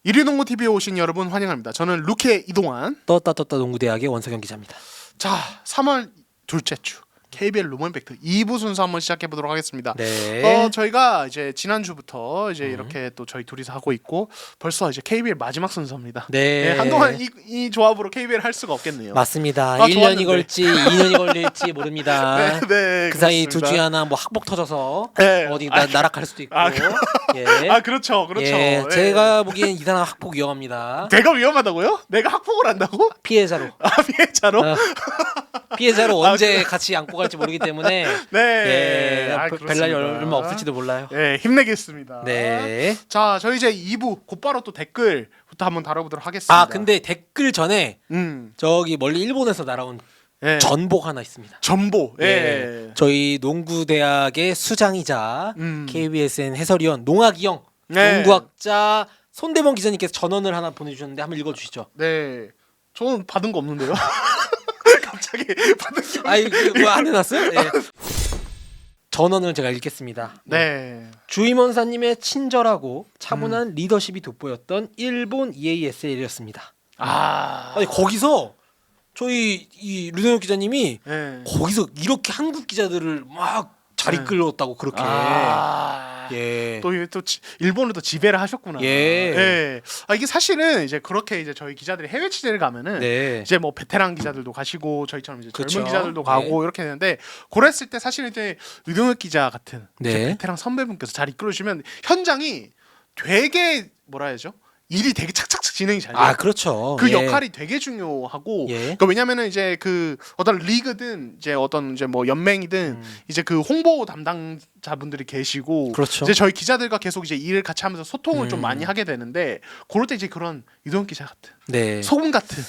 이리농구 TV에 오신 여러분 환영합니다. 저는 루케 이동환. 떴다 농구대학의 원석영 기자입니다. 자, 3월 둘째 주 KBL 루먼팩트 2부 순서 한번 시작해 보도록 하겠습니다. 네. 저희가 이제 지난주부터 이제 이렇게 또 저희 둘이서 하고 있고 벌써 이제 KBL 마지막 순서입니다. 네. 한동안 이 조합으로 KBL 할 수가 없겠네요. 맞습니다. 아, 1년이 좋았는데. 걸지 2년이 걸릴지 모릅니다. 네, 그 사이 그렇습니다. 둘 중에 하나 뭐 학복 터져서 네. 어디 아, 날아갈 수도 있고. 예. 아, 그렇죠. 예. 네. 제가 보기엔 이 사람 학복 위험합니다. 내가 위험하다고요? 내가 학폭을 한다고? 피해자로. 아, 피해자로? 피해자로 언제 같이 안고 갈지 모르기 때문에 네. 예. 아, 별 날이 그렇습니다. 얼마 없을지도 몰라요. 네, 힘내겠습니다. 네. 자, 저희 이제 2부 곧바로 또 댓글부터 한번 다뤄보도록 하겠습니다. 아, 근데 댓글 전에 음, 저기 멀리 일본에서 날아온 예. 전복 하나 있습니다. 전보. 예. 예. 저희 농구대학의 수장이자 KBSN 해설위원 농학이 형, 네. 농구학자 손대범 기자님께서 전원을 하나 보내주셨는데 한번 읽어주시죠. 네. 저는 받은 거 없는데요. 갑자기 받은 게 아, 이거 안 해놨어요? 예. 전원을 제가 읽겠습니다. 네. 주임원사님의 친절하고 차분한 리더십이 돋보였던 일본 EASL이었습니다. 아니 거기서 저희 이 류동혁 기자님이 네. 거기서 이렇게 한국 기자들을 막 잘 이끌었다고 그렇게. 예. 또 일본으로 지배를 하셨구나. 예. 예. 아, 이게 사실은 이제 그렇게 이제 저희 기자들이 해외 취재를 가면은 네. 이제 뭐 베테랑 기자들도 가시고 저희처럼 이제 그쵸. 젊은 기자들도 가고 이렇게 되는데 그랬을 때 사실 이제 의동혁 기자 같은 이제 네. 베테랑 선배분께서 잘 이끌어 주시면 현장이 되게 뭐라 해야죠? 일이 되게 착착착 진행이 잘 돼요. 아, 그렇죠. 그 예. 역할이 되게 중요하고 예. 그러니까 왜냐면은 이제 그 어떤 리그든 이제 어떤 이제 뭐 연맹이든 이제 그 홍보 담당자분들이 계시고 그렇죠. 이제 저희 기자들과 계속 이제 일을 같이 하면서 소통을 좀 많이 하게 되는데 그럴 때 이제 그런 이동현 기자 같은 네. 소금 같은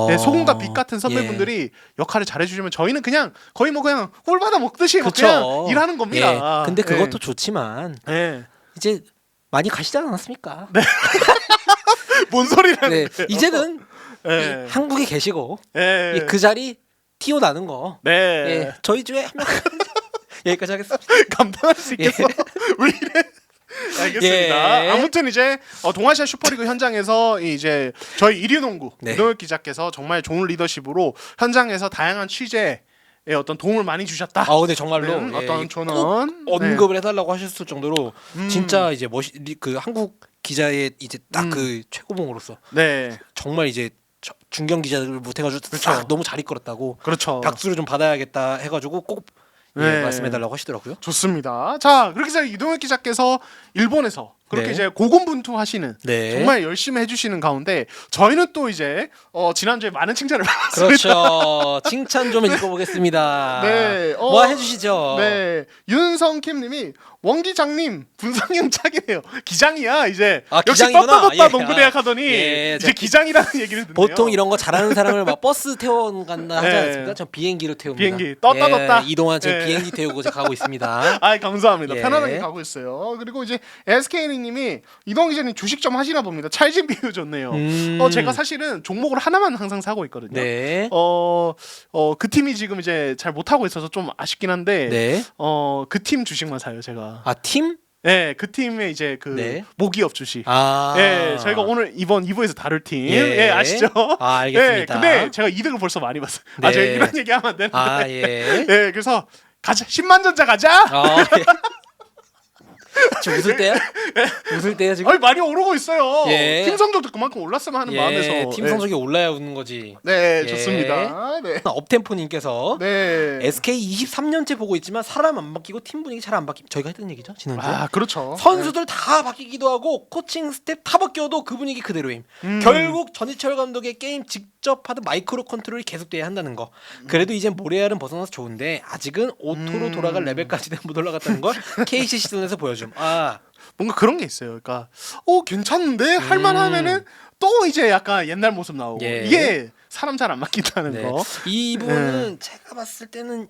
네, 소금과 빛 같은 선배분들이 역할을 잘해주시면 저희는 그냥 거의 뭐 그냥 꿀 받아 먹듯이 막 그쵸. 그냥 일하는 겁니다. 예. 근데 그것도 네. 좋지만 네. 이제 많이 가시지 않았습니까? 뭔 소리라는 네. 거예요? 이제는 네. 이 한국에 계시고 네. 이 그 자리 튀어 나는 거. 네. 예. 저희 중에 한 명 여기까지 하겠습니다. 감당할 수 있겠어? 왜 이래? 알겠습니다. 예. 아무튼 이제 동아시아 슈퍼리그 현장에서 이제 저희 이류농구 네. 이동혁 기자께서 정말 좋은 리더십으로 현장에서 다양한 취재에 어떤 도움을 많이 주셨다. 아, 근데 정말로 어떤 예, 전원 꼭 언급을 해달라고 하셨을 정도로 진짜 이제 그 한국 기자의 이제 딱 그 최고봉으로서 네, 정말 이제 중견 기자들 못해가지고 싹 너무 잘 이끌었다고 그렇죠. 박수를 좀 받아야겠다 해가지고 꼭 예, 네. 말씀해달라고 하시더라고요. 좋습니다. 자, 그렇게 해서 이동혁 기자께서 일본에서 그렇게 네. 이제 고군분투하시는 네. 정말 열심히 해주시는 가운데 저희는 또 이제 지난주에 많은 칭찬을 받았습니다. 그렇죠. 칭찬 좀 읽어보겠습니다. 네, 뭐 해주시죠. 네, 윤성킴님이 원 기장님 분석형 짝이네요. 기장이야 이제. 아, 역시 기장이구나. 떴다 예. 농구대학 하더니 예, 이제 기장이라는 얘기를 듣네요. 보통 이런 거 잘하는 사람을 막 버스 태워 간다 하지 네. 않습니까? 전 비행기로 태웁니다. 비행기 떴다. 이동안 지금 예. 비행기 태우고 이제 가고 있습니다. 아, 감사합니다. 예. 편안하게 가고 있어요. 그리고 이제 SK님이 이동 기자님 주식 좀 하시나 봅니다. 찰진 비유 좋네요. 제가 사실은 종목을 하나만 항상 사고 있거든요. 네. 그 팀이 지금 이제 잘 못하고 있어서 좀 아쉽긴 한데 네. 그 팀 주식만 사요 제가. 아, 팀? 네, 그 팀의 이제 그 네. 모기업 주식. 아. 예, 저희가 오늘 이번 2부에서 다룰 팀. 예. 예, 아시죠? 아, 알겠습니다. 예, 근데 제가 이득을 벌써 많이 봤어요. 네. 아, 제가 이런 얘기 하면 안 되는데. 아, 예. 예, 그래서 가자. 10만 전자 가자. 예. 지금 웃을 때야? 웃을 때야 지금? 아니, 많이 오르고 있어요. 예. 팀 성적도 그만큼 올랐으면 하는 마음에서. 팀 성적이 올라야 웃는 거지. 네, 예. 좋습니다. 네. 업템포님께서 네. SK 23년째 보고 있지만 사람 안 바뀌고 팀 분위기 잘 안 바뀌. 저희가 했던 얘기죠 지난주. 아, 그렇죠. 선수들 다 바뀌기도 하고 코칭 스텝 다 바뀌어도 그 분위기 그대로임. 결국 전희철 감독의 게임 직접 하던 마이크로 컨트롤이 계속돼야 한다는 거. 그래도 이제 모래알은 벗어나서 좋은데 아직은 오토로 돌아갈 레벨까지는 못 올라갔다는 걸 KC 시즌에서 보여줌. 아, 뭔가 그런 게 있어요. 그러니까 괜찮은데 할만하면은 또 이제 약간 옛날 모습 나오고 예. 이게 사람 잘 안 바뀐다는 네. 거. 이 부분은 제가 봤을 때는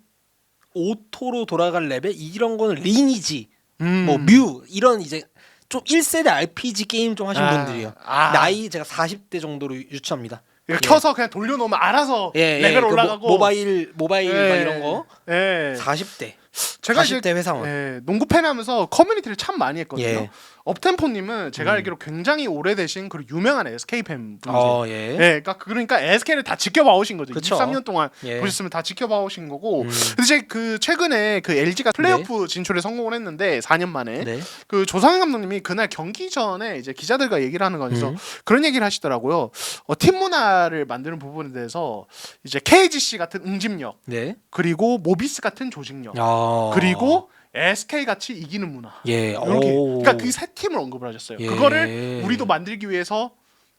오토로 돌아갈 레벨 이런 거는 리니지, 뭐 뮤 이런 이제 좀 1세대 RPG 게임 좀 하신 분들이요. 나이 제가 40대 정도로 유추합니다. 그러니까 예. 켜서 그냥 돌려놓으면 알아서 레벨 그 올라가고 모바일 막 예. 이런 거. 예. 40대. 제가 40대 회사원. 농구 팬 하면서 커뮤니티를 참 많이 했거든요. 예. 업템포님은 제가 알기로 굉장히 오래되신 그리고 유명한 SK 팬 분이세요. 예. 네, 그러니까 SK를 다 지켜봐 오신 거죠. 그쵸. 23년 동안 예. 보셨으면 다 지켜봐 오신 거고. 근데 이제 그 최근에 그 LG가 플레이오프 진출에 성공을 했는데 4년 만에 네. 그 조상현 감독님이 그날 경기 전에 이제 기자들과 얘기를 하는 거에서 그런 얘기를 하시더라고요. 팀 문화를 만드는 부분에 대해서 이제 KGC 같은 응집력 네. 그리고 모비스 같은 조직력 아. 그리고 SK 같이 이기는 문화. 예. 이렇게 오. 그러니까 그 세 팀을 언급을 하셨어요. 예. 그거를 우리도 만들기 위해서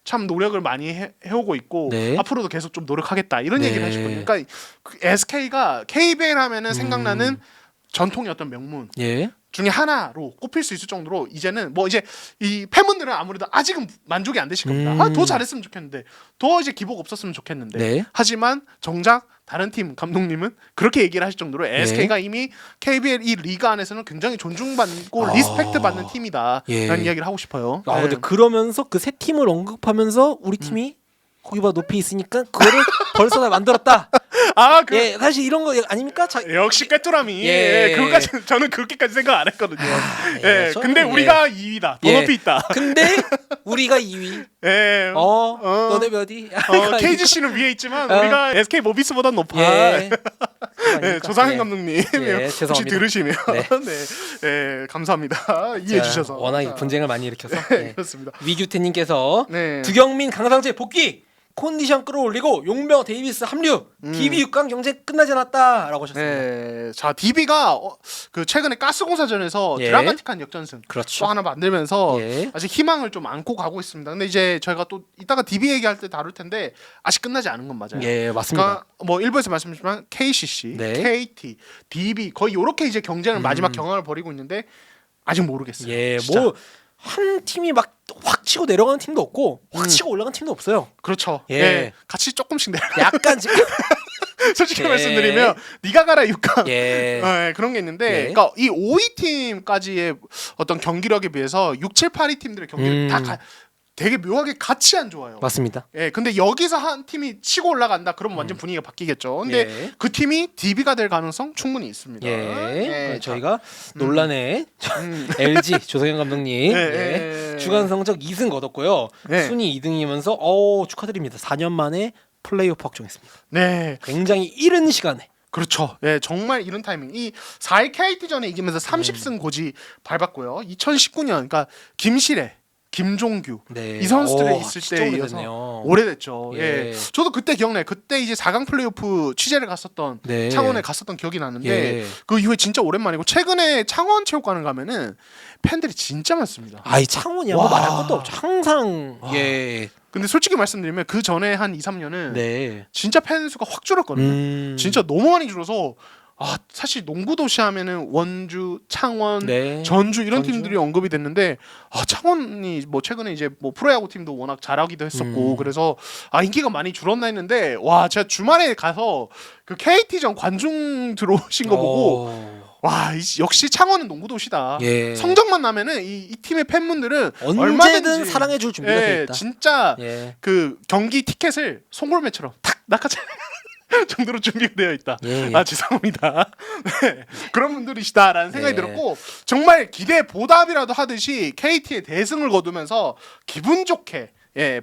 참 노력을 많이 해오고 있고 네. 앞으로도 계속 좀 노력하겠다 이런 네. 얘기를 하시거든요. 그러니까 그 SK가 KBL 하면은 생각나는 전통의 어떤 명문 예. 중에 하나로 꼽힐 수 있을 정도로 이제는 뭐 이제 이 팬분들은 아무래도 아직은 만족이 안 되실 겁니다. 더 잘했으면 좋겠는데 더 이제 기복 없었으면 좋겠는데 네. 하지만 정작 다른 팀 감독님은 그렇게 얘기를 하실 정도로 SK가 이미 KBL 이 리그 안에서는 굉장히 존중받고 아. 리스펙트 받는 팀이다라는 예. 이야기를 하고 싶어요. 아 네. 근데 그러면서 그 세 팀을 언급하면서 우리 팀이 거기보다 높이 있으니까 그거를 벌써 다 만들었다. 아, 그 예, 사실 이런 거 아닙니까? 역시 꿰뚜라미. 예. 예, 그거까지 저는 그렇게까지 생각 안 했거든요. 예, 저는 근데 예. 우리가 2위다. 더 예. 높이 있다. 근데 우리가 2위. 예. 너네 몇위? KGC는 위에 있지만 어. 우리가 SK 모비스보다 높아. 예. 네, 조상현 감독님 혹시 죄송합니다. 들으시면 네. 네, 감사합니다. 이해해 주셔서. 워낙 자, 분쟁을 많이 일으켜서. 네, 그렇습니다. 위규태님께서 네. 두경민 강상재 복귀 컨디션 끌어올리고 용병 데이비스 합류 DB 6강 경쟁 끝나지 않았다라고 하셨습니다. 네, 자 DB가 그 최근에 가스공사전에서 예. 드라마틱한 역전승 그렇죠. 또 하나 만들면서 예. 아직 희망을 좀 안고 가고 있습니다. 근데 이제 저희가 또 이따가 DB 얘기할 때 다룰 텐데 아직 끝나지 않은 건 맞아요. 예, 맞습니다. 그러니까 뭐 일부에서 말씀드렸지만 KCC, 네. KT, DB 거의 이렇게 이제 경쟁을 마지막 경합을 벌이고 있는데 아직 모르겠어요. 예, 진짜. 뭐 한 팀이 막 확 치고 내려가는 팀도 없고 확 치고 올라가는 팀도 없어요. 그렇죠. 예. 예. 같이 조금씩 내려. 약간 지금 솔직히 예. 말씀드리면 네가 가라 6강. 예. 예, 그런 게 있는데 예. 그러니까 이 5위 팀까지의 어떤 경기력에 비해서 6, 7, 8위 팀들의 경기력 다 되게 묘하게 같이 안 좋아요. 맞습니다. 예, 근데 여기서 한 팀이 치고 올라간다. 그러면 완전 분위기가 바뀌겠죠. 근데 예. 그 팀이 DB가 될 가능성 충분히 있습니다. 예. 자, 저희가 논란의 LG 조성현 감독님 예. 주간 성적 2승 거뒀고요. 네. 순위 2등이면서 축하드립니다. 4년 만에 플레이오프 확정했습니다. 네, 굉장히 이른 시간에. 그렇죠. 예, 정말 이런 타이밍. 이 4위 KT전에 이기면서 30승 고지 밟았고요. 2019년 그러니까 김시래, 김종규 네. 이 선수들이 있을 진짜 때에 오래됐네요. 이어서 오래됐죠. 예. 예. 저도 그때 기억나요. 그때 이제 4강 플레이오프 취재를 갔었던 네. 창원에 갔었던 기억이 나는데 예. 그 이후에 진짜 오랜만이고 최근에 창원 체육관을 가면은 팬들이 진짜 많습니다. 아이 창원이 뭐 와. 말할 것도 없죠. 항상 예. 근데 솔직히 말씀드리면 그 전에 한 2, 3년은 네. 진짜 팬 수가 확 줄었거든요. 진짜 너무 많이 줄어서 사실 농구 도시 하면은 원주, 창원, 네. 전주 이런 전주. 팀들이 언급이 됐는데 창원이 뭐 최근에 이제 뭐 프로야구 팀도 워낙 잘하기도 했었고 그래서 인기가 많이 줄었나 했는데 와 제가 주말에 가서 그 KT전 관중 들어오신 거 보고 와 역시 창원은 농구 도시다. 예. 성적만 나면은 이 팀의 팬분들은 언제든 얼마든지 사랑해줄 준비가 돼 있다. 진짜 예. 그 경기 티켓을 송골매처럼 탁 낚아채 정도로 준비되어 있다. 예. 죄송합니다. 네, 그런 분들이시다라는 생각이 네. 들었고 정말 기대 보답이라도 하듯이 KT의 대승을 거두면서 기분 좋게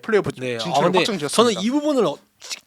플레이오프 네. 진출을 근데 확정지었습니다. 저는 이 부분을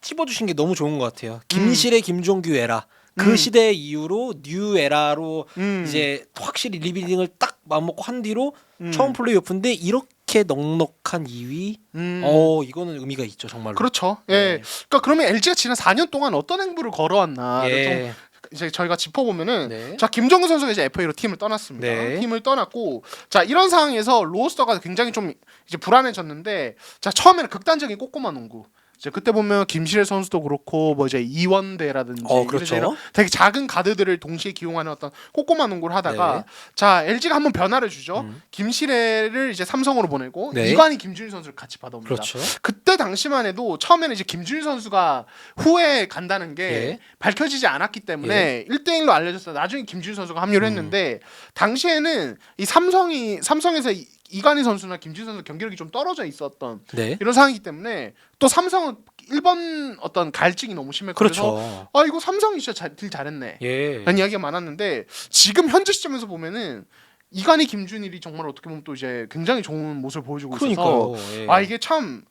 찝어주신 게 너무 좋은 것 같아요. 김실의 김종규 에라. 그 시대 이후로 뉴 에라로 이제 확실히 리빌딩을 딱 마음먹고 한 뒤로 처음 플레이오프인데 이렇게 넉넉한 2위 이거는 의미가 있죠 정말로. 그렇죠. 예. 네. 그러니까 그러면 LG가 지난 4년 동안 어떤 행보를 걸어왔나를 예. 좀 이제 저희가 짚어보면은 네. 자 김정은 선수가 이제 FA로 팀을 떠났습니다. 네. 팀을 떠났고 자 이런 상황에서 로스터가 굉장히 좀 이제 불안해졌는데 자 처음에는 극단적인 꼬꼬마 농구. 이제 그때 보면 김실애 선수도 그렇고 뭐 이제 이원대라든지 그렇죠. 이런 되게 작은 가드들을 동시에 기용하는 어떤 꼬꼬마 농구를 하다가 네. 자 LG가 한번 변화를 주죠. 김실애를 이제 삼성으로 보내고 네. 이관희 김준일 선수를 같이 받아옵니다. 그렇죠. 그때 당시만 해도 처음에는 이제 김준일 선수가 후에 간다는 게 예. 밝혀지지 않았기 때문에 1대1로 알려졌어요. 나중에 김준일 선수가 합류를 했는데 당시에는 이 삼성에서 이관희 선수나 김준일 선수 경기력이 좀 떨어져 있었던 네. 이런 상황이기 때문에 또 삼성은 1번 어떤 갈증이 너무 심했고 그렇죠. 그래서 이거 삼성이 진짜 딜 잘했네 예. 라는 이야기가 많았는데 지금 현재 시점에서 보면은 이관희 김준일이 정말 어떻게 보면 또 이제 굉장히 좋은 모습을 보여주고 있어서 그러니까요. 예. 아 이게 참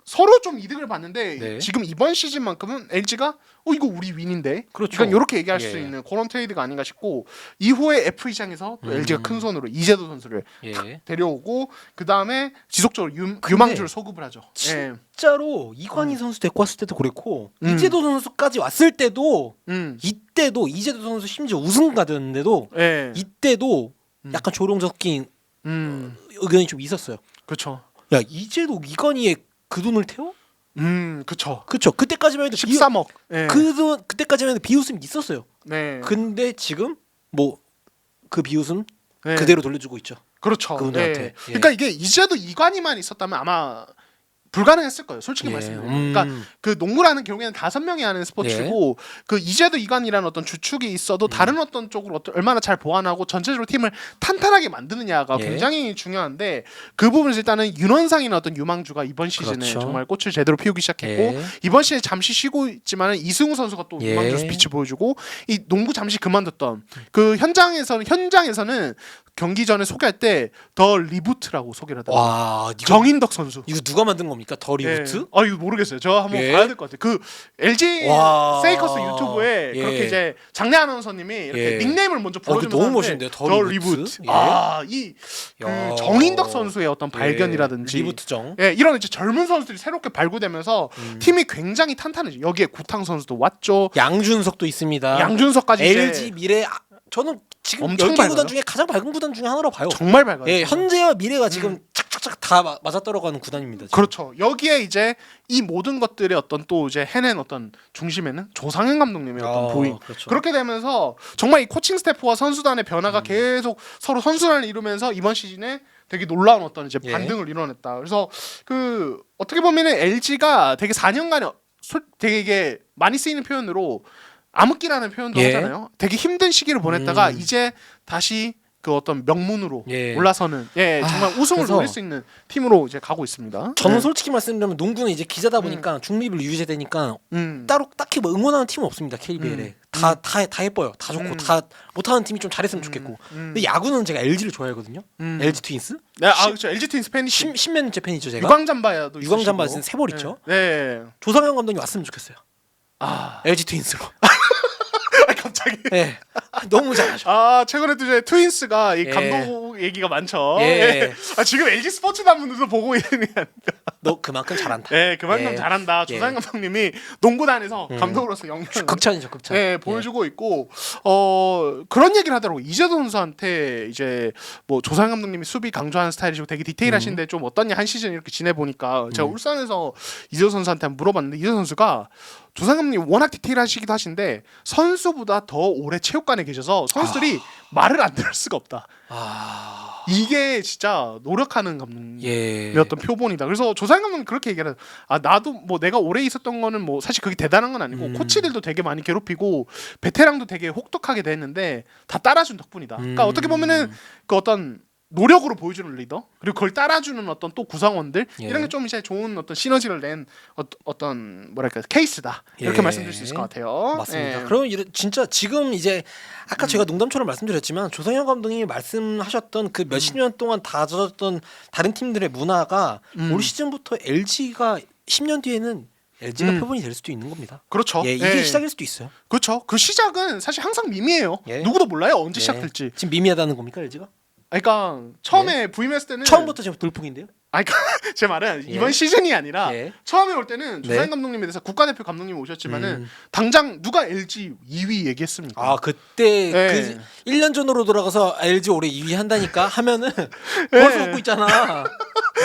서로 좀 이득을 봤는데 네. 지금 이번 시즌만큼은 LG가 이거 우리 윈인데 그렇죠. 그러니까 이렇게 얘기할 예. 수 있는 그런 트레이드가 아닌가 싶고 이후에 FA장에서 또 LG가 큰 손으로 이재도 선수를 예. 데려오고 그 다음에 지속적으로 근데 유망주를 소급을 하죠. 예. 진짜로 이관희 선수 데리고 왔을 때도 그랬고 음. 이재도 선수까지 왔을 때도 음. 이때도 이재도 선수 심지어 우승가였는데도 예. 이때도 약간 조롱 섞인 의견이 좀 있었어요. 그렇죠. 야 이재도 이관희에 그 돈을 태워? 그쵸. 그쵸. 그때까지만 해도 13억. 예. 그돈 그때까지만 해도 비웃음이 있었어요. 네. 근데 지금 뭐 그 비웃음 네. 그대로 돌려주고 있죠. 그렇죠. 그분들한테. 예. 예. 그러니까 이게 이제도 이관이만 있었다면 아마 불가능했을 거예요. 솔직히 예. 말씀드리면. 그러니까 그 농구라는 경우에는 5명이 하는 스포츠고 그 이제도 이관이라는 어떤 주축이 있어도 다른 어떤 쪽으로 얼마나 잘 보완하고 전체적으로 팀을 탄탄하게 만드느냐가 예. 굉장히 중요한데 그 부분에서 일단은 윤원상이나 어떤 유망주가 이번 시즌에 그렇죠. 정말 꽃을 제대로 피우기 시작했고 예. 이번 시즌에 잠시 쉬고 있지만 이승우 선수가 또 예. 유망주에서 빛을 보여주고 이 농구 잠시 그만뒀던 그 현장에서는 경기 전에 소개할 때 더 리부트라고 소개를 하더라고요. 와 이거, 정인덕 선수. 이거 누가 만든 겁니까? 더 리부트? 예. 아 이거 모르겠어요. 저 한번 예. 봐야 될 것 같아요. 그 LG 와. 세이커스 유튜브에 예. 그렇게 이제 장내 아나운서님이 이렇게 예. 닉네임을 먼저 그거 불러주면서 너무 하는데 멋있는데요. 더 리부트? 예. 아이 그 야. 정인덕 선수의 어떤 예. 발견이라든지 리부트정. 예, 이런 이제 젊은 선수들이 새롭게 발굴되면서 팀이 굉장히 탄탄해져. 여기에 구탕 선수도 왔죠. 양준석도 있습니다. 양준석까지 LG 이제 미래 저는 지금 엄청 10개 밝아요. 구단 중에 가장 밝은 구단 중에 하나로 봐요. 정말 밝아요. 예, 현재와 미래가 지금 착착착 다 맞아떨어가는 구단입니다. 지금. 그렇죠. 여기에 이제 이 모든 것들의 어떤 또 이제 해낸 어떤 중심에는 조상현 감독님의 어떤 보임. 그렇죠. 그렇게 되면서 정말 이 코칭 스태프와 선수단의 변화가 계속 서로 선순환을 이루면서 이번 시즌에 되게 놀라운 어떤 이제 예. 반등을 이뤄냈다. 그래서 그 어떻게 보면은 LG가 되게 4년간 되게 이게 많이 쓰이는 표현으로 암흑기라는 표현도 예. 하잖아요. 되게 힘든 시기를 보냈다가 이제 다시 그 어떤 명문으로 예. 올라서는 정말 우승을 그래서 노릴 수 있는 팀으로 이제 가고 있습니다. 저는 솔직히 말씀드리면 농구는 이제 기자다 보니까 중립을 유지해야 되니까 따로 딱히 뭐 응원하는 팀은 없습니다. KBL에 다 예뻐요. 다 좋고 다 못하는 팀이 좀 잘했으면 좋겠고. 근데 야구는 제가 LG를 좋아하거든요. LG 트윈스. 네, 그렇죠. LG 트윈스 팬이시. 10몇 년째 팬이죠 제가. 유광잠바야도 유광잠바 있으시고. 쓴 세벌 있죠. 네. 조상현 감독이 왔으면 좋겠어요. 아, LG 트윈스로. 갑자기. 네. 너무 잘하죠. 아, 최근에도 이제 트윈스가 이 예. 감독 얘기가 많죠. 예. 예. 아, 지금 LG 스포츠 단분들도 보고 있는 게 아니라. 너 그만큼 잘한다. 예, 그만큼 예. 잘한다. 조상 감독님이 농구단에서 감독으로서 영향을 극찬이죠, 극찬. 예, 보여주고 있고 그런 얘기를 하더라고. 이재도 선수한테 이제 뭐 조상 감독님이 수비 강조하는 스타일이시고 되게 디테일하신데 좀 어떠냐 한 시즌 이렇게 지내 보니까 제가 울산에서 이재도 선수한테 한번 물어봤는데 이재도 선수가 조상 감독님 워낙 디테일하시기도 하신데 선수보다 더 오래 체육관에 계셔서 선수들이 말을 안 들을 수가 없다. 아, 이게 진짜 노력하는 감독님의 예. 어떤 표본이다. 그래서 조상 감독님 그렇게 얘기를 아 나도 뭐 내가 오래 있었던 거는 뭐 사실 그게 대단한 건 아니고 코치들도 되게 많이 괴롭히고 베테랑도 되게 혹독하게 됐는데 다 따라준 덕분이다. 그러니까 어떻게 보면은 그 어떤 노력으로 보여주는 리더 그리고 그걸 따라주는 어떤 또 구성원들 예. 이런 게 좀 이제 좋은 어떤 시너지를 낸 어떤 뭐랄까 케이스다 이렇게 예. 말씀드릴 수 있을 것 같아요. 맞습니다. 예. 그럼 진짜 지금 이제 아까 제가 농담처럼 말씀드렸지만 조성현 감독님이 말씀하셨던 그 몇십 년 동안 다졌던 다른 팀들의 문화가 올 시즌부터 LG가 10년 뒤에는 LG가 표본이 될 수도 있는 겁니다. 그렇죠. 예, 이게 예. 시작일 수도 있어요. 그렇죠. 그 시작은 사실 항상 밈이에요. 예. 누구도 몰라요 언제 예. 시작될지. 지금 미미하다는 겁니까 LG가? 그러니까 처음에 부임했을 때는 처음부터 지금 돌풍인데요. 아니 그러니까 제 말은 예. 이번 시즌이 아니라 예. 처음에 올 때는 조상현 네. 감독님에 대해서 국가대표 감독님이 오셨지만은 당장 누가 LG 2위 얘기했습니까? 아 그때 예. 그 1년 전으로 돌아가서 LG 올해 2위 한다니까 하면은 벌써 웃고 있잖아.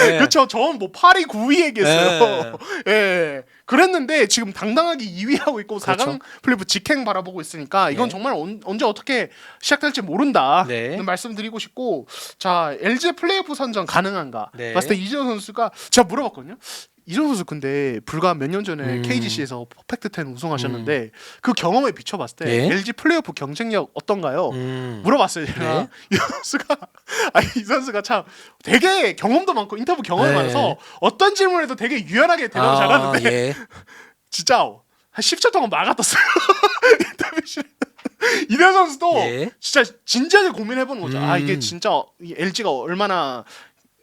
예. 그렇죠. 저는 뭐 8위 9위 얘기했어요. 예. 그랬는데 지금 당당하게 2위 하고 있고 그렇죠. 4강 플레이오프 직행 바라보고 있으니까 이건 네. 정말 언제 어떻게 시작될지 모른다. 네. 말씀드리고 싶고 자 LG 플레이오프 선정 가능한가? 네. 봤을 때 이재호 선수가 제가 물어봤거든요. 이재호 선수 근데 불과 몇 년 전에 KGC에서 퍼펙트 10 우승하셨는데 그 경험에 비춰봤을 때 네. LG 플레이오프 경쟁력 어떤가요? 물어봤어요 제가. 네. 이 선수가 이 선수가 참 되게 경험도 많고 인터뷰 경험이 네. 많아서 어떤 질문에도 되게 유연하게 대답을 잘하는데 예. 진짜 한 10초 동안 막아떴어요. 인터뷰실. 이대현 선수도 예. 진짜 진지하게 고민해보는 거죠. 아 이게 진짜 이 LG가 얼마나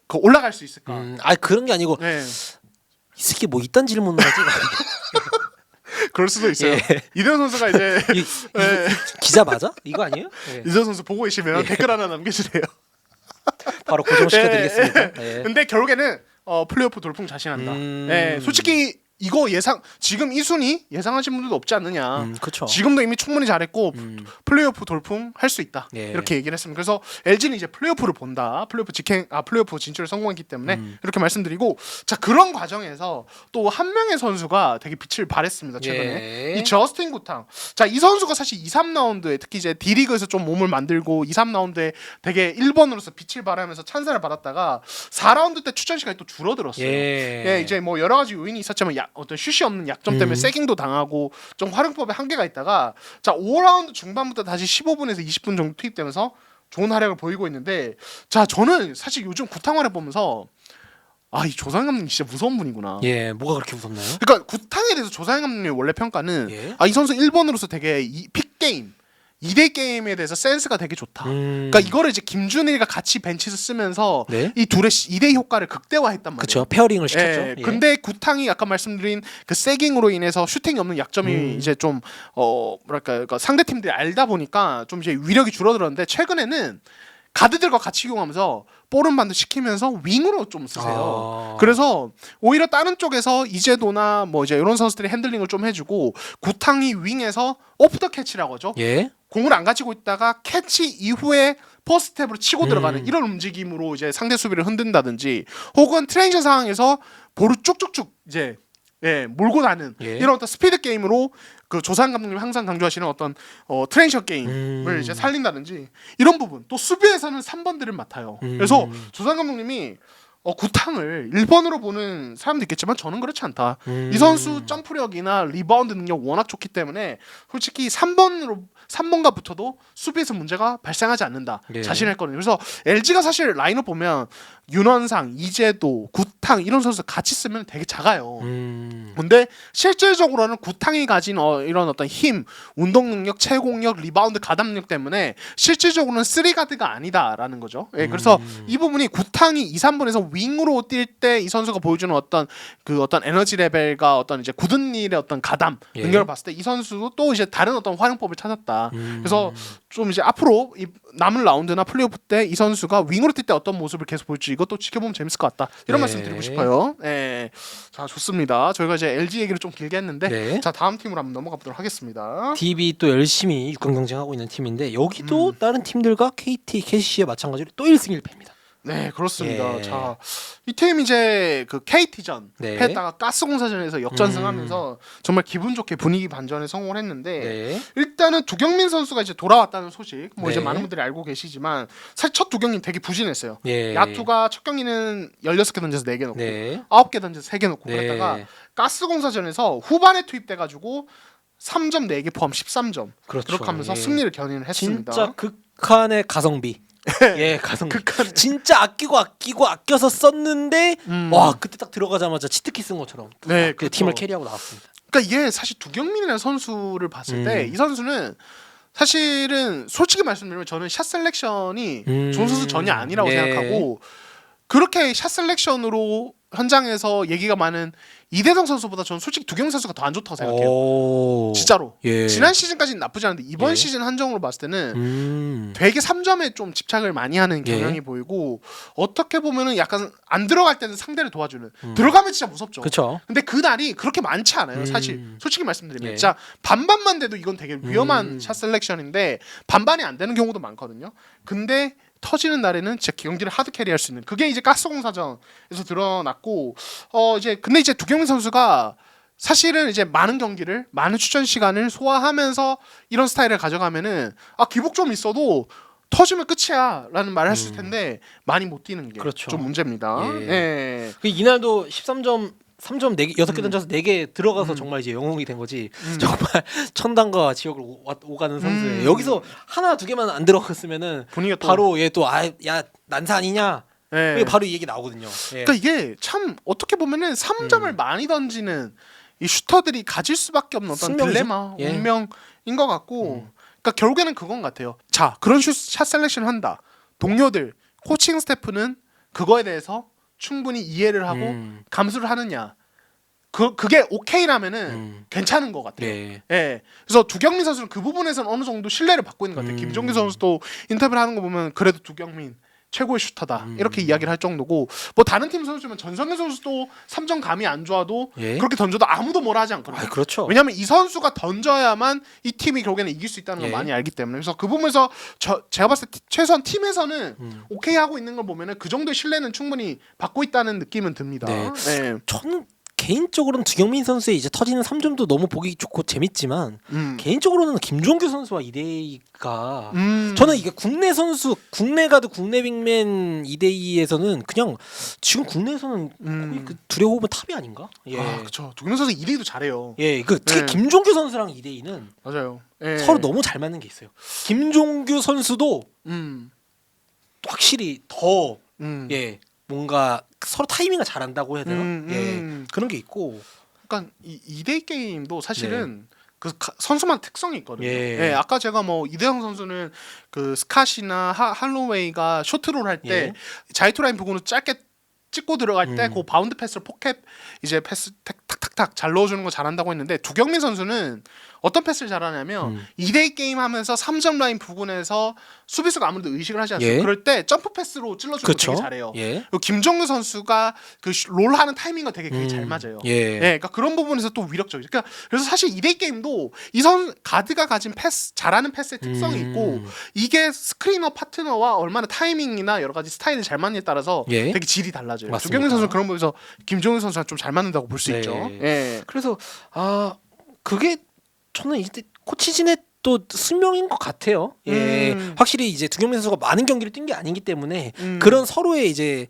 그 올라갈 수 있을까. 아 그런 게 아니고 네. 이 새끼 뭐 이딴 질문을 하지? 그럴 수도 있어요. 예. 이대현 선수가 이제 예. 기자 맞아? 이거 아니에요? 예. 이대현 선수 보고 계시면 댓글 하나 남겨주세요. 바로 고정시켜드리겠습니다. 예. 근데 결국에는 플레이오프 돌풍 자신한다. 네, 솔직히 이거 지금 이 순위 예상하신 분들도 없지 않느냐. 그렇죠. 지금도 이미 충분히 잘했고 플레이오프 돌풍 할 수 있다. 예. 이렇게 얘기를 했습니다. 그래서 LG는 이제 플레이오프를 본다. 플레이오프 진출을 성공했기 때문에 이렇게 말씀드리고 자 그런 과정에서 또 한 명의 선수가 되게 빛을 발했습니다. 최근에 예. 이 저스틴 구탕. 자 이 선수가 사실 2, 3라운드에 특히 이제 D리그에서 좀 몸을 만들고 2, 3라운드에 되게 1번으로서 빛을 발하면서 찬사를 받았다가 4라운드 때 출전 시간이 또 줄어들었어요. 예, 이제 뭐 여러 가지 요인이 있었지만 어떤 슛이 없는 약점 때문에 세깅도 당하고 좀 활용법에 한계가 있다가 자 5라운드 중반부터 다시 15분에서 20분 정도 투입되면서 좋은 활약을 보이고 있는데 자 저는 사실 요즘 구탕화를 보면서 아 이 조상현 감독님 진짜 무서운 분이구나. 예, 뭐가 그렇게 무섭나요? 그러니까 구탕에 대해서 조상현 감독님의 원래 평가는 예. 아 이 선수 1번으로서 되게 픽 게임 2대 게임에 대해서 센스가 되게 좋다. 그러니까 이거를 이제 김준일과 같이 벤치에서 쓰면서 네. 이 둘의 2대 효과를 극대화했단 말이에요. 그렇죠. 페어링을 시켰죠. 예, 예. 근데 구탕이 아까 말씀드린 그 세깅으로 인해서 슈팅이 없는 약점이 이제 좀 뭐랄까 그러니까 상대 팀들이 알다 보니까 좀 이제 위력이 줄어들었는데 최근에는 가드들과 같이 이용하면서 볼은 반도 시키면서 윙으로 좀 쓰세요. 그래서 오히려 다른 쪽에서 이재도나 뭐 이제 이런 선수들이 핸들링을 좀 해주고 구탕이 윙에서 오프 더 캐치라고 하죠. 예. 공을 안 가지고 있다가 캐치 이후에 퍼스트 스텝으로 치고 들어가는 이런 움직임으로 이제 상대 수비를 흔든다든지 혹은 트랜지션 상황에서 볼을 쭉쭉쭉 이제 몰고 가는 예. 이런 어떤 스피드 게임으로 그 조상 감독님이 항상 강조하시는 어떤 트랜지션 게임을 이제 살린다든지 이런 부분 또 수비에서는 3번들을 맡아요. 그래서 조상 감독님이 구탕을 1번으로 보는 사람도 있겠지만 저는 그렇지 않다. 이 선수 점프력이나 리바운드 능력 워낙 좋기 때문에 솔직히 3번과 붙어도 수비에서 문제가 발생하지 않는다. 예. 자신했거든요. 그래서 LG가 사실 라인업 보면 윤원상, 이재도, 구탕 이런 선수 같이 쓰면 되게 작아요. 근데 실질적으로는 구탕이 가진 이런 어떤 힘, 운동 능력, 채공력, 리바운드 가담력 때문에 실질적으로는 3가드가 아니다라는 거죠. 예, 그래서 이 부분이 구탕이 2, 3번에서 윙으로 뛸 때 이 선수가 보여주는 어떤 에너지 레벨과 어떤 이제 굳은 일의 어떤 가담 예. 능력을 봤을 때 이 선수도 또 이제 다른 어떤 활용법을 찾았다. 그래서 좀 이제 앞으로 이 남은 라운드나 플레이오프 때 이 선수가 윙으로 뛸 때 어떤 모습을 계속 보일지 이것도 지켜보면 재밌을 것 같다. 이런 네. 말씀 드리고 싶어요. 예. 자, 좋습니다. 저희가 이제 LG 얘기를 좀 길게 했는데 네. 자, 다음 팀으로 한번 넘어가 보도록 하겠습니다. DB 또 열심히 6강 경쟁하고 있는 팀인데 여기도 다른 팀들과 KT, KCC에 마찬가지로 또 1승 1패입니다. 네, 그렇습니다. 예. 자, 이 팀 이제 그 KT전 네. 패했다가 가스공사전에서 역전승하면서 정말 기분 좋게 분위기 반전에 성공을 했는데 네. 일단은 두경민 선수가 이제 돌아왔다는 소식 뭐 이제 네. 많은 분들이 알고 계시지만 사실 첫 두 경기 되게 부진했어요. 예. 야투가 첫 경기는 16개 던져서 4개 넣고 네. 9개 던져서 3개 넣고 네. 그랬다가 가스공사전에서 후반에 투입돼가지고 3점 4개 포함 13점 그렇죠. 그렇게 하면서 예. 승리를 견인을 했습니다. 진짜 극한의 가성비. 예, 가성비. 극한. 진짜 아껴서 썼는데 와 그때 딱 들어가자마자 치트키 쓴 것처럼 네, 그 그렇죠. 팀을 캐리하고 나왔습니다. 그러니까 이게 사실 두경민이라는 선수를 봤을 때 이 선수는 사실은 솔직히 말씀드리면 저는 샷 셀렉션이 좋은 선수 전혀 아니라고 네. 생각하고 그렇게 샷 셀렉션으로 현장에서 얘기가 많은 이대성 선수보다 저는 솔직히 두경민 선수가 더 안 좋다고 생각해요. 오. 진짜로. 예. 지난 시즌까지는 나쁘지 않은데 이번 예. 시즌 한정으로 봤을 때는 되게 3점에 좀 집착을 많이 하는 경향이 예. 보이고 어떻게 보면은 약간 안 들어갈 때는 상대를 도와주는 들어가면 진짜 무섭죠. 그렇죠. 근데 그 날이 그렇게 많지 않아요. 사실 솔직히 말씀드리면 예. 진짜 반반만 돼도 이건 되게 위험한 샷 셀렉션인데 반반이 안 되는 경우도 많거든요. 근데 터지는 날에는 진짜 경기를 하드 캐리할 수 있는 그게 이제 가스공사전에서 드러났고 근데 이제 두경민 선수가 사실은 이제 많은 경기를 많은 출전 시간을 소화하면서 이런 스타일을 가져가면은 기복 좀 있어도 터지면 끝이야라는 말을 했을 텐데 많이 못 뛰는 게 좀 그렇죠. 문제입니다. 예. 예. 그 이날도 13점 3점 4개 6개 던져서 4개 들어가서 정말 이제 영웅이 된 거지. 정말 천당과 지옥을 오가는 선수예요. 여기서 하나 두 개만 안 들어갔으면은 분위기가 또- 바로 얘 또 야 난사 아니냐. 예. 이게 바로 이 얘기 나오거든요. 예. 그러니까 이게 참 어떻게 보면은 3점을 많이 던지는 이 슈터들이 가질 수밖에 없는 어떤 숙명이죠. 딜레마, 예. 운명인 것 같고 그러니까 결국에는 그건 같아요. 자, 그런 샷 셀렉션 한다. 동료들, 코칭 스태프는 그거에 대해서 충분히 이해를 하고 감수를 하느냐. 그게 오케이라면은 괜찮은 것 같아요. 네. 예. 그래서 두경민 선수는 그 부분에서는 어느 정도 신뢰를 받고 있는 것 같아요. 김종규 선수도 인터뷰를 하는 거 보면 그래도 두경민 최고의 슈터다 이렇게 이야기를 할 정도고, 뭐 다른 팀 선수면 전성현 선수도 3점 감이 안 좋아도 예? 그렇게 던져도 아무도 뭐라 하지 않거든요. 그렇죠. 왜냐하면 이 선수가 던져야만 이 팀이 결국에는 이길 수 있다는 걸 예. 많이 알기 때문에. 그래서 그 부분에서 제가 봤을 때 최소한 팀에서는 오케이 하고 있는 걸 보면은 그 정도의 신뢰는 충분히 받고 있다는 느낌은 듭니다. 네. 네. 저는 개인적으로는 두경민 선수의 이제 터지는 3점도 너무 보기 좋고 재밌지만 개인적으로는 김종규 선수와 이대희가 저는 이게 국내 선수, 국내 가드, 국내 빅맨 이대희에서는 그냥 지금 국내에서는 거의 그 둘의 호흡은 탑이 아닌가? 예. 아, 그렇죠. 두경민 선수 1위도 잘해요. 예, 그 특히 네. 김종규 선수랑 이대희는 맞아요. 예. 서로 너무 잘 맞는 게 있어요. 김종규 선수도 음. 확실히 더 음. 예, 뭔가 서로 타이밍을 잘한다고 해야 되나? 음. 예, 그런 게 있고. 그러니까 이 2대2 게임도 사실은 그 선수만 특성이 있거든요. 예. 예, 아까 제가 뭐 이대형 선수는 그 스캇이나 할로웨이가 쇼트롤 할 때 예. 자이투 라인 부분으로 짧게 찍고 들어갈 때 그 바운드 패스를 포켓 이제 패스 탁탁탁 잘 넣어주는 거 잘한다고 했는데, 두경민 선수는 어떤 패스를 잘하냐면 2대2 게임 하면서 3점 라인 부분에서 수비수가 아무래도 의식을 하지 않습니까? 예. 그럴 때 점프 패스로 찔러주는 거 그쵸? 되게 잘해요. 예. 그리고 김정우 선수가 그 롤 하는 타이밍과 되게 그게 잘 맞아요. 예. 예, 그러니까 그런 부분에서 또 위력적이죠. 그러니까 그래서 사실 2대2 게임도 이 선 가드가 가진 패스, 잘하는 패스의 특성이 있고, 이게 스크리너 파트너와 얼마나 타이밍이나 여러 가지 스타일이 잘 맞느냐에 따라서 예. 되게 질이 달라져요. 맞습니다. 두경민 선수는 그런 부분에서 김종윤 선수랑 좀 잘 맞는다고 볼 수 네. 있죠. 예. 그래서 그게 저는 이제 코치진의 또 숙명인 것 같아요. 예, 확실히 이제 두경민 선수가 많은 경기를 뛴 게 아니기 때문에 그런 서로의 이제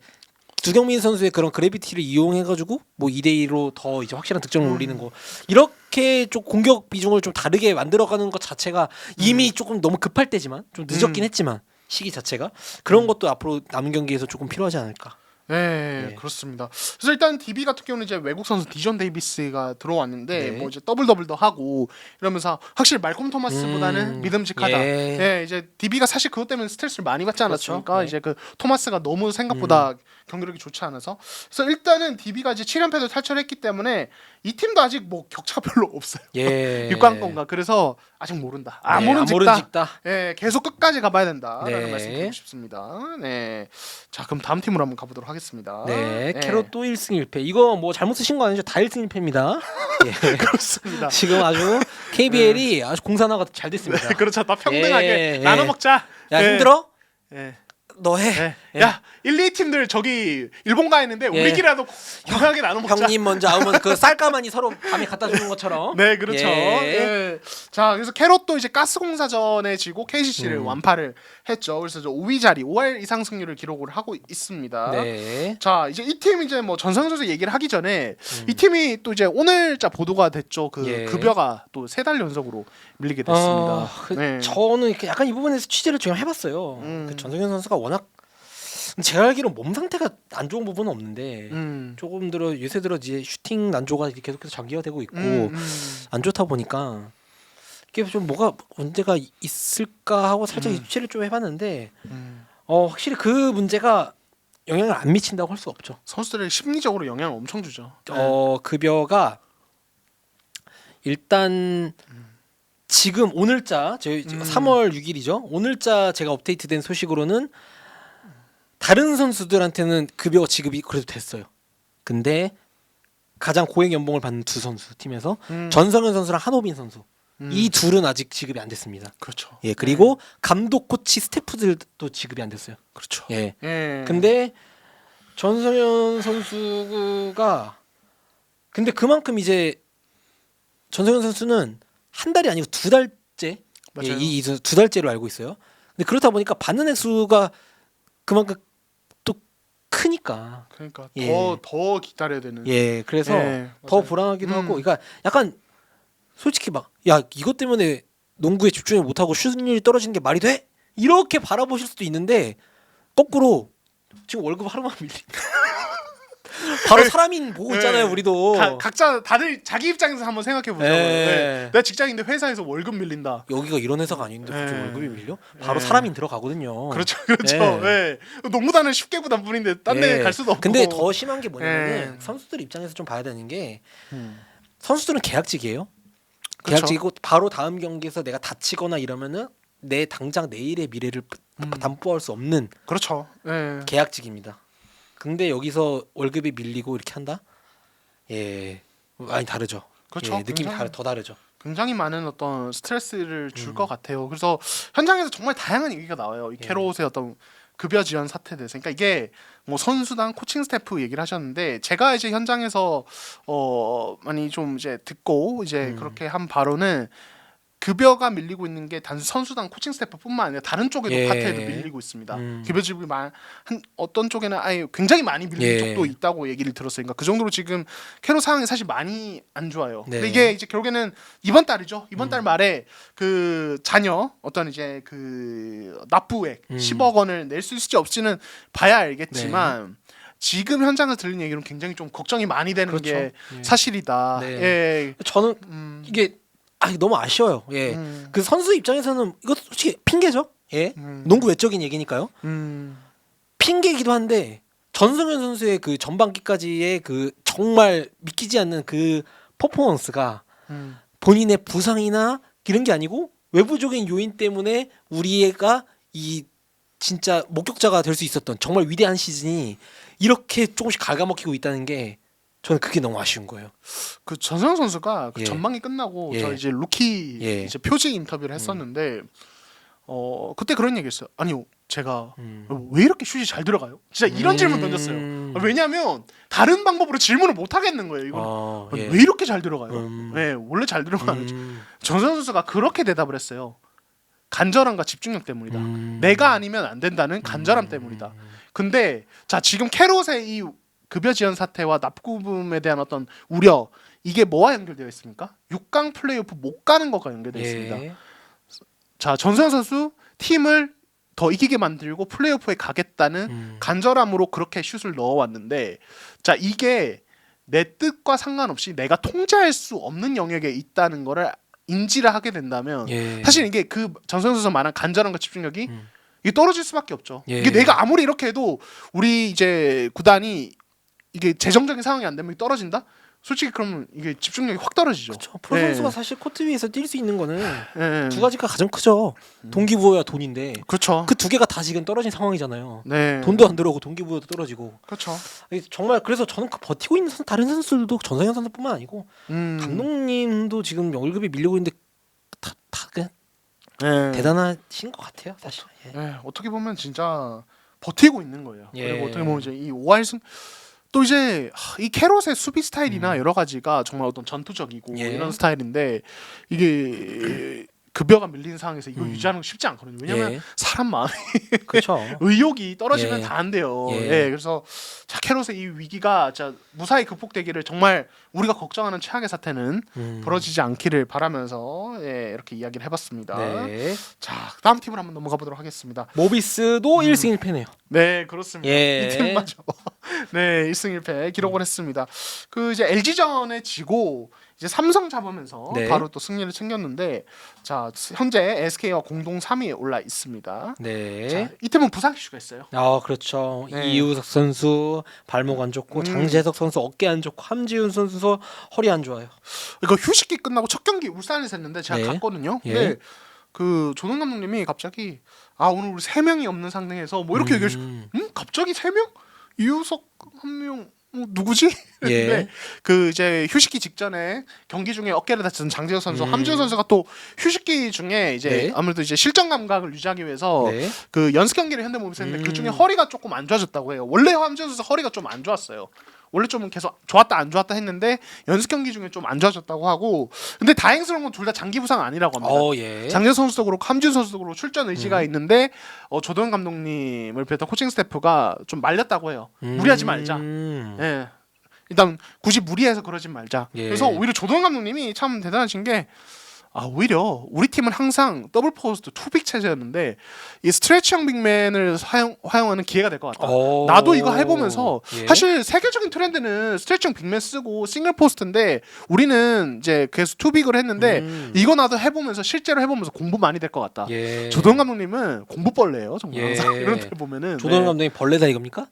두경민 선수의 그런 그래비티를 이용해가지고 뭐 2대2로 더 이제 확실한 득점을 올리는 거, 이렇게 좀 공격 비중을 좀 다르게 만들어가는 것 자체가 이미 조금 너무 급할 때지만 좀 늦었긴 했지만 시기 자체가 그런 것도 앞으로 남은 경기에서 조금 필요하지 않을까. 네, 네. 그렇습니다. 그래서 일단 DB 같은 경우는 이제 외국 선수 디전 데이비스가 들어왔는데 네. 뭐 이제 더블도 하고 이러면서 확실히 말콤 토마스보다는 믿음직하다. 예. 예, 이제 DB가 사실 그것 때문에 스트레스를 많이 받지 않았습니까? 그렇죠. 네. 이제 그 토마스가 너무 생각보다 경기력이 좋지 않아서. 그래서 일단은 DB가 이제 7연패도 탈출했기 때문에 이 팀도 아직 뭐 격차가 별로 없어요. 예. 6강권과. 그래서 아직 모른다. 아무런 아무런 직다. 직다. 예, 계속 끝까지 가봐야 된다라는 네. 말씀 드리고 싶습니다. 네, 자 그럼 다음 팀으로 한번 가보도록 하겠습니다. 네, 캐럿 또 1승 1패. 이거 뭐 잘못 쓰신 거 아니죠? 다 1승 1패입니다. 예. 그렇습니다. 지금 아주 KBL이 아주 공산화가 잘 됐습니다. 네, 그렇죠. 다 평등하게 예, 나눠 예. 먹자. 야, 예. 힘들어? 예. 너 해. 예. 예. 야, 1, 2 팀들 저기 일본 가 있는데 우리끼리라도 공평하게 나눠 먹자. 형님 먼저 아우면 그 쌀가마니 서로 밤에 갖다 주는 것처럼. 네, 그렇죠. 예. 예. 자, 그래서 캐럿도 이제 가스공사전에 지고 KCC를 완파를 했죠. 그래서 5위 자리, 5할 이상 승률을 기록을 하고 있습니다. 네. 자, 이제 이 팀 이제 뭐 전성 선수 얘기를 하기 전에 이 팀이 또 이제 오늘자 보도가 됐죠. 그 예. 급여가 또 3달 연속으로 밀리게 됐습니다. 그 저는 이렇게 약간 이 부분에서 취재를 좀 해봤어요. 그 전성현 선수가 워낙 제가 알기로 몸 상태가 안 좋은 부분은 없는데 조금 요새 들어 이제 슈팅 난조가 이렇게 계속해서 장기화되고 있고 안 좋다 보니까 이게 좀 뭐가 문제가 있을까 하고 살짝 취재를 좀 해봤는데 확실히 그 문제가 영향을 안 미친다고 할 수 없죠. 선수들의 심리적으로 영향을 엄청 주죠. 급여가 일단 지금 오늘자 저희 3월 6일이죠. 오늘자 제가 업데이트된 소식으로는 다른 선수들한테는 급여 지급이 그래도 됐어요. 근데 가장 고액 연봉을 받는 두 선수 팀에서 전성현 선수랑 한호빈 선수 이 둘은 아직 지급이 안 됐습니다. 그렇죠. 예, 그리고 감독, 코치, 스태프들도 지급이 안 됐어요. 그렇죠. 예. 예. 근데 전성현 선수가 근데 그만큼 이제 전성현 선수는 한 달이 아니고 2달째 맞아요. 이 2달째로 알고 있어요. 근데 그렇다 보니까 받는 액수가 그만큼 또 크니까 그러니까 예. 더 기다려야 되는. 예, 그래서 예, 더 맞아요. 불안하기도 하고, 그러니까 약간 솔직히 막 야 이것 때문에 농구에 집중을 못하고 슛률이 떨어지는 게 말이 돼? 이렇게 바라보실 수도 있는데 거꾸로 지금 월급 하루만 밀리 바로 사람인 보고 있잖아요, 네. 우리도. 각자 다들 자기 입장에서 한번 생각해 보자고요. 네. 네. 내가 직장인데 회사에서 월급 밀린다. 여기가 이런 회사가 아닌데 갑자기 네. 월급이 밀려? 바로 네. 사람인 들어가거든요. 그렇죠, 그렇죠. 네. 네. 농구단은 10개 구단 뿐인데 딴 데 네. 갈 수도 없고. 근데 더 심한 게 뭐냐면은 네. 선수들 입장에서 좀 봐야 되는 게 음. 선수들은 계약직이에요. 그쵸. 계약직이고 바로 다음 경기에서 내가 다치거나 이러면은 내 당장 내일의 미래를 담보할 수 없는 그렇죠. 네. 계약직입니다. 근데 여기서 월급이 밀리고 이렇게 한다? 예, 많이 다르죠. 그렇죠. 예, 느낌이 굉장히- 더 다르죠. 굉장히 많은 어떤 스트레스를 줄 것 같아요. 그래서 현장에서 정말 다양한 얘기가 나와요. 이 예. 캐롯의 어떤 급여 지원 사태에 대해서. 그러니까 이게 뭐 선수단 코칭 스태프 얘기를 하셨는데 제가 이제 현장에서 많이 좀 이제 듣고 이제 그렇게 한 바로는 급여가 밀리고 있는 게 단순 선수단 코칭 스태프뿐만 아니라 다른 쪽에도 예. 파트에도 밀리고 있습니다. 음. 급여 지급이 한 어떤 쪽에는 아예 굉장히 많이 밀린 예. 쪽도 있다고 얘기를 들었어요. 그러니까 그 정도로 지금 캐롯 상황이 사실 많이 안 좋아요. 네. 근데 이게 이제 결국에는 이번 달이죠. 이번 달 말에 그 자녀 어떤 이제 그 납부액 10억 원을 낼 수 있을지 없지는 봐야 알겠지만 지금 현장에서 들리는 얘기는 굉장히 좀 걱정이 많이 되는 그렇죠. 게 예. 사실이다. 네. 예. 저는 이게 너무 아쉬워요. 예, 그 선수 입장에서는 이거 솔직히 핑계죠. 예, 농구 외적인 얘기니까요. 핑계이기도 한데 전승현 선수의 그 전반기까지의 그 정말 믿기지 않는 그 퍼포먼스가 본인의 부상이나 이런 게 아니고 외부적인 요인 때문에 우리가 이 진짜 목격자가 될 수 있었던 정말 위대한 시즌이 이렇게 조금씩 갉아먹히고 있다는 게 저는 그게 너무 아쉬운 거예요. 그 전성 선수가 그 예. 전망이 끝나고 예. 저 이제 루키 예. 이제 표지 인터뷰를 했었는데 그때 그런 얘기했어요. 아니요, 제가 왜 이렇게 슛이 잘 들어가요? 진짜 이런 질문 던졌어요. 왜냐하면 다른 방법으로 질문을 못 하겠는 거예요. 이거 예. 왜 이렇게 잘 들어가요? 네, 원래 잘 들어가는 전성 선수가 그렇게 대답을 했어요. 간절함과 집중력 때문이다. 내가 아니면 안 된다는 간절함 때문이다. 근데 자 지금 캐롯의 이 급여 지원 사태와 납부금에 대한 어떤 우려 이게 뭐와 연결되어 있습니까? 6강 플레이오프 못 가는 것과 연결되어 있습니다. 예. 자 전소영 선수 팀을 더 이기게 만들고 플레이오프에 가겠다는 간절함으로 그렇게 슛을 넣어왔는데 자 이게 내 뜻과 상관없이 내가 통제할 수 없는 영역에 있다는 거를 인지를 하게 된다면 예. 사실 이게 그 전소영 선수 말한 간절함과 집중력이 이게 떨어질 수밖에 없죠. 예. 이게 내가 아무리 이렇게 해도 우리 이제 구단이 이게 재정적인 상황이 안 되면 떨어진다? 솔직히 그러면 이게 집중력이 확 떨어지죠. 그렇죠. 프로 예. 선수가 사실 코트 위에서 뛸 수 있는 거는 예. 두 가지가 가장 크죠. 동기부여야 돈인데 그렇죠. 그 두 개가 다 지금 떨어진 상황이잖아요. 네. 돈도 안 들어오고 동기부여도 떨어지고. 그렇죠. 정말 그래서 저는 그 버티고 있는 다른 선수들도 전성현 선수뿐만 아니고 감독님도 지금 월급이 밀리고 있는데 다 그냥 예. 대단하신 것 같아요, 사실. 예. 예. 어떻게 보면 진짜 버티고 있는 거예요. 예. 그리고 어떻게 보면 이제 이 5할승 또 이제 이 캐롯의 수비 스타일이나 여러 가지가 정말 어떤 전투적이고 예. 이런 스타일인데 이게 급여가 밀린 상황에서 이거 유지하는 거 쉽지 않거든요. 왜냐면 예. 사람 마음이 그렇죠. 의욕이 떨어지면 예. 다 안 돼요. 예. 예. 그래서 자 캐롯의 이 위기가 자 무사히 극복되기를 정말 우리가 걱정하는 최악의 사태는 벌어지지 않기를 바라면서 예, 이렇게 이야기를 해봤습니다. 네. 자 다음 팀으로 한번 넘어가 보도록 하겠습니다. 모비스도 1승 1패네요. 네 그렇습니다. 예. 이팀 맞죠. 네 1승 1패 기록을 했습니다. 그 이제 LG전에 지고 이제 삼성 잡으면서 네. 바로 또 승리를 챙겼는데 자 현재 SK와 공동 3위에 올라 있습니다. 네. 자, 이 팀은 부상 이슈가 있어요. 그렇죠. 네. 이우석 선수 발목 안 좋고 장재석 선수 어깨 안 좋고 함지훈 선수 허리 안 좋아요. 이거 휴식기 끝나고 첫 경기 울산에서 했는데 제가 네. 갔거든요. 예. 근데 그 조동 감독님이 갑자기 오늘 우리 3명이 없는 상황에서 뭐 이렇게 얘기해 주고 갑자기 3명? 이우석 한 명 누구지? 예. 근데 그 이제 휴식기 직전에 경기 중에 어깨를 다친 장재혁 선수, 음. 함지훈 선수가 또 휴식기 중에 이제 네. 아무래도 이제 실전 감각을 유지하기 위해서 네. 그 연습 경기를 현대모비스 했는데 그 중에 허리가 조금 안 좋아졌다고 해요. 원래 함지훈 선수 허리가 좀 안 좋았어요. 원래 좀 계속 좋았다 안 좋았다 했는데 연습 경기 중에 좀 안 좋아졌다고 하고 근데 다행스러운 건 둘 다 장기 부상 아니라고 합니다. 예. 장재 선수도 그렇고 함준 선수도 그렇고 출전 의지가 있는데 조동 감독님을 비롯한 코칭 스태프가 좀 말렸다고 해요. 무리하지 말자. 예. 일단 굳이 무리해서 그러진 말자. 예. 그래서 오히려 조동 감독님이 참 대단하신 게 오히려 우리 팀은 항상 더블 포스트 투빅 체제였는데 이 스트레치형 빅맨을 활용하는 기회가 될 것 같다. 나도 이거 해보면서 예. 사실 세계적인 트렌드는 스트레치형 빅맨 쓰고 싱글 포스트인데 우리는 이제 계속 투빅을 했는데 이거 나도 해보면서 실제로 해보면서 공부 많이 될 것 같다. 예. 조동 감독님은 공부벌레예요 정말. 예. 항상 이런 데 보면은 조동 감독님 벌레다 이겁니까?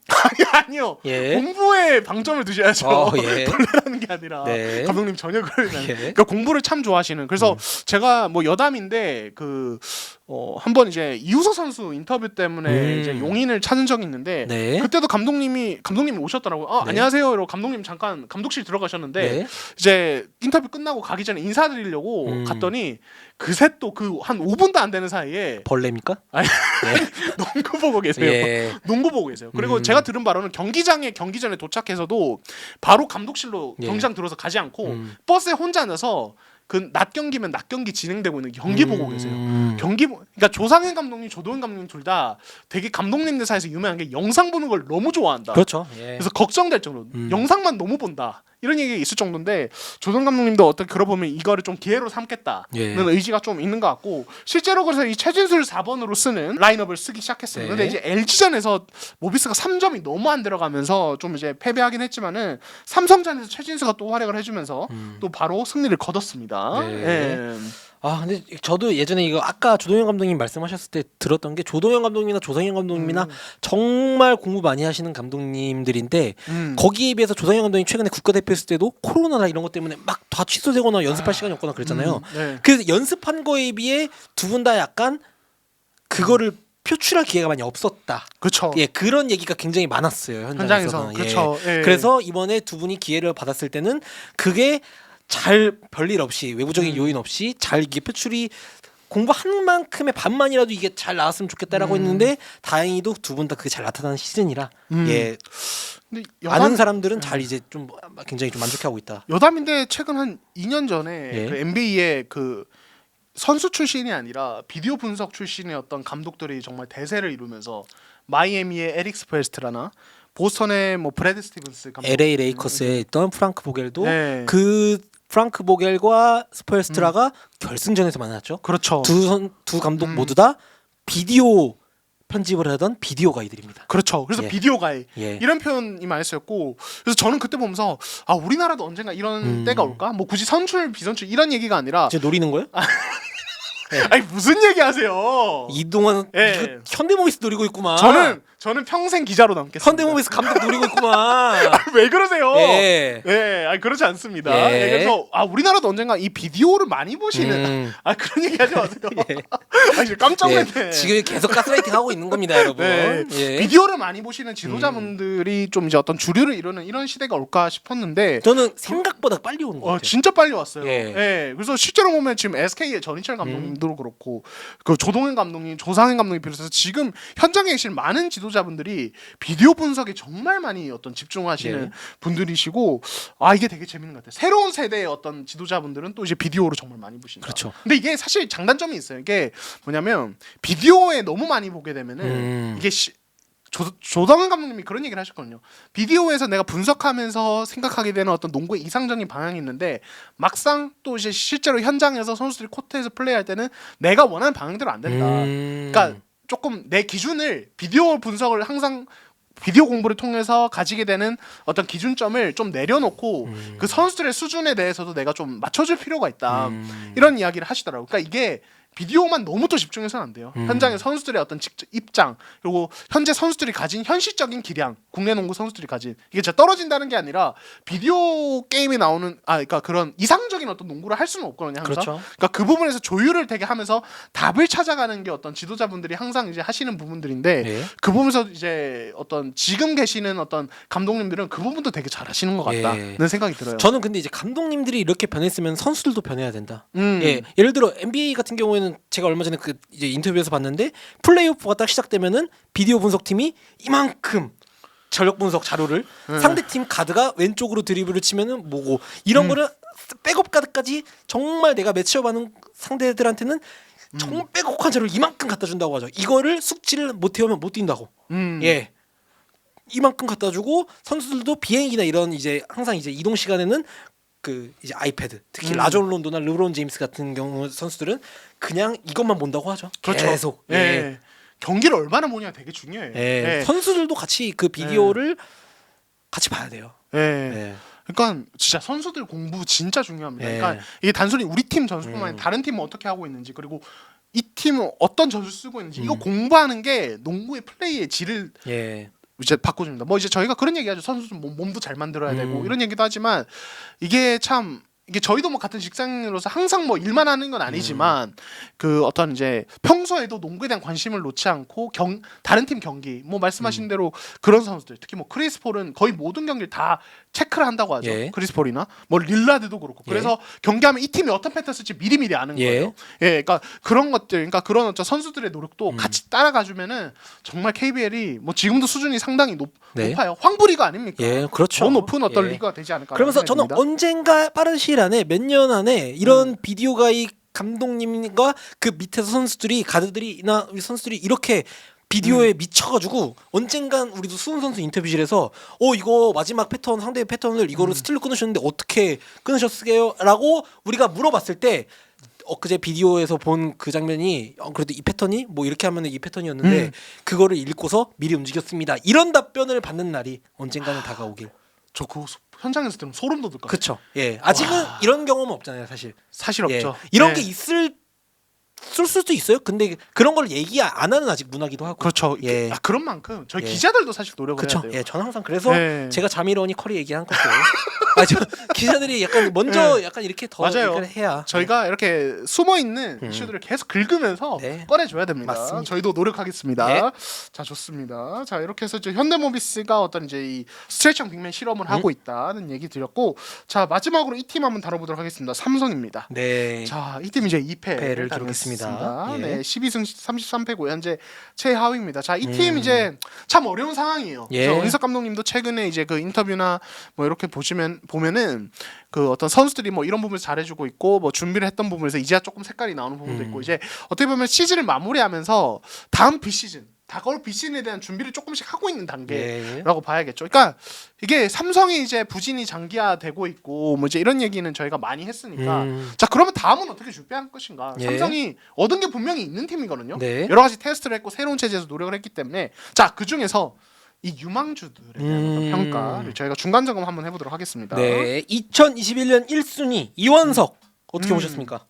아니요. 예. 공부에 방점을 두셔야죠. 예. 벌레라는 게 아니라 네. 감독님 전혀 그러지 않아요. 예. 그러니까 공부를 참 좋아하시는. 그래서 제가 뭐 여담인데 한번 이제 이우석 선수 인터뷰 때문에 이제 용인을 찾은 적이 있는데 네. 그때도 감독님이 오셨더라고요. 네. 안녕하세요. 이러고 감독님 잠깐 감독실 들어가셨는데 네. 이제 인터뷰 끝나고 가기 전에 인사드리려고 갔더니 그새 또 그 한 5분도 안 되는 사이에 벌레입니까? 농구 보고 계세요. 예. 농구 보고 계세요. 그리고 제가 들은 바로는 경기 전에 도착해서도 바로 감독실로 예. 경기장 들어서 가지 않고 버스에 혼자 앉아서 그 낮 경기면 낮 경기 진행되고 있는 경기 보고 계세요. 그러니까 조상현 감독님, 조동현 감독님 둘 다 되게 감독님들 사이에서 유명한 게 영상 보는 걸 너무 좋아한다. 그렇죠. 예. 그래서 걱정될 정도로 영상만 너무 본다. 이런 얘기가 있을 정도인데 조동 감독님도 어떻게 그러보면 이거를 좀 기회로 삼겠다는 예. 의지가 좀 있는 것 같고 실제로 그래서 이 최진수를 4번으로 쓰는 라인업을 쓰기 시작했어요. 네. 근데 이제 LG전에서 모비스가 3점이 너무 안 들어가면서 좀 이제 패배하긴 했지만은 삼성전에서 최진수가 또 활약을 해주면서 또 바로 승리를 거뒀습니다. 네. 예. 근데 저도 예전에 이거 아까 조동현 감독님 말씀하셨을 때 들었던 게 조동현 감독님이나 조상현 감독님이나 정말 공부 많이 하시는 감독님들인데 거기에 비해서 조상현 감독님 최근에 국가대표 했을 때도 코로나나 이런 것 때문에 막 다 취소되거나 연습할 시간이 없거나 그랬잖아요. 네. 그래서 연습한 거에 비해 두 분 다 약간 그거를 표출할 기회가 많이 없었다. 그렇죠. 예, 그런 얘기가 굉장히 많았어요. 현장에서. 현장에서는. 그렇죠. 예. 그래서 이번에 두 분이 기회를 받았을 때는 그게 잘 별일 없이 외부적인 요인 없이 잘 이게 표출이 공부한 만큼의 반만이라도 이게 잘 나왔으면 좋겠다라고 했는데 다행히도 두 분 다 그게 잘 나타나는 시즌이라 예 근데 아는 사람들은 잘 이제 좀 굉장히 좀 만족해하고 있다. 여담인데 최근 한 2년 전에 예. 그 NBA에 그 선수 출신이 아니라 비디오 분석 출신의 어떤 감독들이 정말 대세를 이루면서 마이애미의 에릭 스포엘스트라나 보스턴의 뭐 브래드 스티븐스 감독, LA 레이커스에 있던 프랑크 보겔도 네. 그 프랑크 보겔과 스포엘스트라가 결승전에서 만났죠. 그렇죠. 두 감독 모두 다 비디오 편집을 하던 비디오 가이들입니다. 그렇죠. 그래서 예. 비디오 가이 예. 이런 표현이 많이 쓰였고 그래서 저는 그때 보면서 우리나라도 언젠가 이런 때가 올까? 뭐 굳이 선출 비선출 이런 얘기가 아니라 이제 노리는 거예요? 아니 무슨 얘기하세요? 이동안 예. 이거 현대모비스 노리고 있구만. 저는 평생 기자로 남겠습니다. 현대모비스 감독 노리고 있구만. 왜 그러세요? 예. 예, 아니 그렇지 않습니다. 예. 예, 그래서 우리나라도 언젠가 이 비디오를 많이 보시는 그런 얘기하지 마세요. 지금 깜짝 놀랐네. 예. 지금 계속 가스라이팅 하고 있는 겁니다, 여러분. 네. 예. 비디오를 많이 보시는 지도자분들이 좀 이제 어떤 주류를 이루는 이런 시대가 올까 싶었는데 저는 생각보다 빨리 오는 것 같아요. 진짜 빨리 왔어요. 예. 예. 그래서 실제로 보면 지금 SK의 전희철 감독님도 그렇고 그 조동현 감독님, 조상현 감독님 비롯해서 지금 현장에 계신 많은 지도자분들이 비디오 분석에 정말 많이 어떤 집중하시는 예. 분들이시고 이게 되게 재밌는 것 같아요. 새로운 세대의 어떤 지도자분들은 또 이제 비디오를 정말 많이 보신다. 그렇죠. 근데 이게 사실 장단점이 있어요. 이게 뭐냐면 비디오에 너무 많이 보게 되면은 이게 조동현 감독님이 그런 얘기를 하셨거든요. 비디오에서 내가 분석하면서 생각하게 되는 어떤 농구의 이상적인 방향이 있는데 막상 또 이제 실제로 현장에서 선수들이 코트에서 플레이할 때는 내가 원하는 방향대로 안 된다. 그러니까 조금 내 기준을 비디오 분석을 항상 비디오 공부를 통해서 가지게 되는 어떤 기준점을 좀 내려놓고 그 선수들의 수준에 대해서도 내가 좀 맞춰줄 필요가 있다. 이런 이야기를 하시더라고요. 그러니까 이게 비디오만 너무 또 집중해서는 안 돼요. 현장의 선수들의 어떤 입장 그리고 현재 선수들이 가진 현실적인 기량, 국내 농구 선수들이 가진 이게 진짜 떨어진다는 게 아니라 비디오 게임에 나오는 그러니까 그런 이상적인 어떤 농구를 할 수는 없거든요. 항상. 그렇죠. 그러니까 그 부분에서 조율을 되게 하면서 답을 찾아가는 게 어떤 지도자분들이 항상 이제 하시는 부분들인데 예. 그 부분에서 이제 어떤 지금 계시는 어떤 감독님들은 그 부분도 되게 잘하시는 것 같다는 생각이 들어요. 저는 근데 이제 감독님들이 이렇게 변했으면 선수들도 변해야 된다. 음. 예, 예를 들어 NBA 같은 경우에는 제가 얼마 전에 그 이제 인터뷰에서 봤는데 플레이오프가 딱 시작되면은 비디오 분석팀이 이만큼 전력 분석 자료를 상대팀 가드가 왼쪽으로 드리블을 치면은 뭐고 이런 거를 백업 가드까지 정말 내가 매치업하는 상대들한테는 정말 빼곡한 자료를 이만큼 갖다 준다고 하죠. 이거를 숙지를 못 해오면 못 뛴다고. 예. 이만큼 갖다 주고 선수들도 비행기나 이런 이제 항상 이제 이동 시간에는 그 이제 아이패드 특히 라존 론도나 르브론 제임스 같은 경우 선수들은 그냥 이것만 본다고 하죠. 그렇죠. 계속. 예. 예. 경기를 얼마나 보냐 되게 중요해요. 예. 예. 선수들도 같이 그 비디오를 같이 봐야 돼요. 예. 예. 그러니까 진짜 선수들 공부 진짜 중요합니다. 예. 그러니까 이게 단순히 우리 팀 전술뿐만 아니라 다른 팀은 어떻게 하고 있는지 그리고 이 팀은 어떤 전술 쓰고 있는지 이거 공부하는 게 농구의 플레이의 질을 예. 이제 바꿔줍니다. 뭐 이제 저희가 그런 얘기하죠. 선수 몸도 잘 만들어야 되고 이런 얘기도 하지만 이게 참 이게 저희도 뭐 같은 직장인으로서 항상 뭐 일만 하는 건 아니지만 그 어떤 이제 평소에도 농구에 대한 관심을 놓지 않고 다른 팀 경기 뭐 말씀하신 대로 그런 선수들 특히 뭐 크리스 폴은 거의 모든 경기를 다 체크를 한다고 하죠. 예. 크리스 폴이나 뭐 릴라드도 그렇고 예. 그래서 경기하면 이 팀이 어떤 패턴 쓸지 미리미리 아는 예. 거예요. 예, 그러니까 그런 것들, 그러니까 그런 어떤 선수들의 노력도 같이 따라가주면은 정말 KBL이 뭐 지금도 수준이 상당히 네. 높아요. 황부리가 아닙니까? 예, 그렇죠. 더 높은 어떤 예. 리그가 되지 않을까. 그러면서 저는 언젠가 빠른 시일 안에 몇 년 안에 이런 비디오 가이 감독님과 그 밑에서 선수들이 가드들이나 우리 선수들이 이렇게 비디오에 미쳐가지고 언젠간 우리도 수훈 선수 인터뷰실에서 이거 마지막 패턴 상대의 패턴을 이거를 스틸로 끊으셨는데 어떻게 끊으셨어요? 라고 우리가 물어봤을 때 엊그제 비디오에서 본 그 장면이 그래도 이 패턴이 뭐 이렇게 하면 이 패턴이었는데 그거를 읽고서 미리 움직였습니다. 이런 답변을 받는 날이 언젠가는 다가오길. 저 그거 현장에서 들으면 소름 돋을 것 같아요. 그렇죠. 예, 아직은 이런 경험은 없잖아요, 사실. 사실 예. 없죠. 이런 예. 게 쓸 수도 있어요. 근데 그런 걸 얘기 안 하는 아직 문화기도 하고. 그렇죠. 예. 그런 만큼 저희 예. 기자들도 사실 노력을 그렇죠. 해야 돼요. 예, 저는 항상 그래서 예. 제가 자미로니 커리 얘기한 것도 저 기자들이 약간 먼저 약간 이렇게 더 맞아요. 이렇게 해야 저희가 이렇게 숨어 있는 이슈들을 계속 긁으면서 네. 꺼내줘야 됩니다. 맞습니다. 저희도 노력하겠습니다. 네. 자, 좋습니다. 자, 이렇게 해서 이제 현대모비스가 어떤 이제 이 스트레칭 빅맨 실험을 하고 있다는 얘기 드렸고, 자 마지막으로 이 팀 한번 다뤄보도록 하겠습니다. 삼성입니다. 네. 자, 이 팀 이제 2패를 패를 당했습니다. 기록했습니다. 예. 네, 12승 33패고 현재 최하위입니다. 자, 이 팀 이제 참 어려운 상황이에요. 예. 그래서 은석 감독님도 최근에 이제 그 인터뷰나 뭐 이렇게 보면은 그 어떤 선수들이 뭐 이런 부분을 잘해주고 있고 뭐 준비를 했던 부분에서 이제야 조금 색깔이 나오는 부분도 있고 이제 어떻게 보면 시즌을 마무리하면서 다음 비시즌 다가올 비시즌에 대한 준비를 조금씩 하고 있는 단계라고 예. 봐야겠죠. 그러니까 이게 삼성이 이제 부진이 장기화되고 있고 뭐 이제 이런 얘기는 저희가 많이 했으니까 자 그러면 다음은 어떻게 준비할 것인가? 예. 삼성이 얻은 게 분명히 있는 팀이거든요. 네. 여러 가지 테스트를 했고 새로운 체제에서 노력을 했기 때문에 자 그 중에서 이 유망주들에 대한 어떤 평가를 저희가 중간 점검 한번 해보도록 하겠습니다. 네. 2021년 1순위 이원석 어떻게 보셨습니까?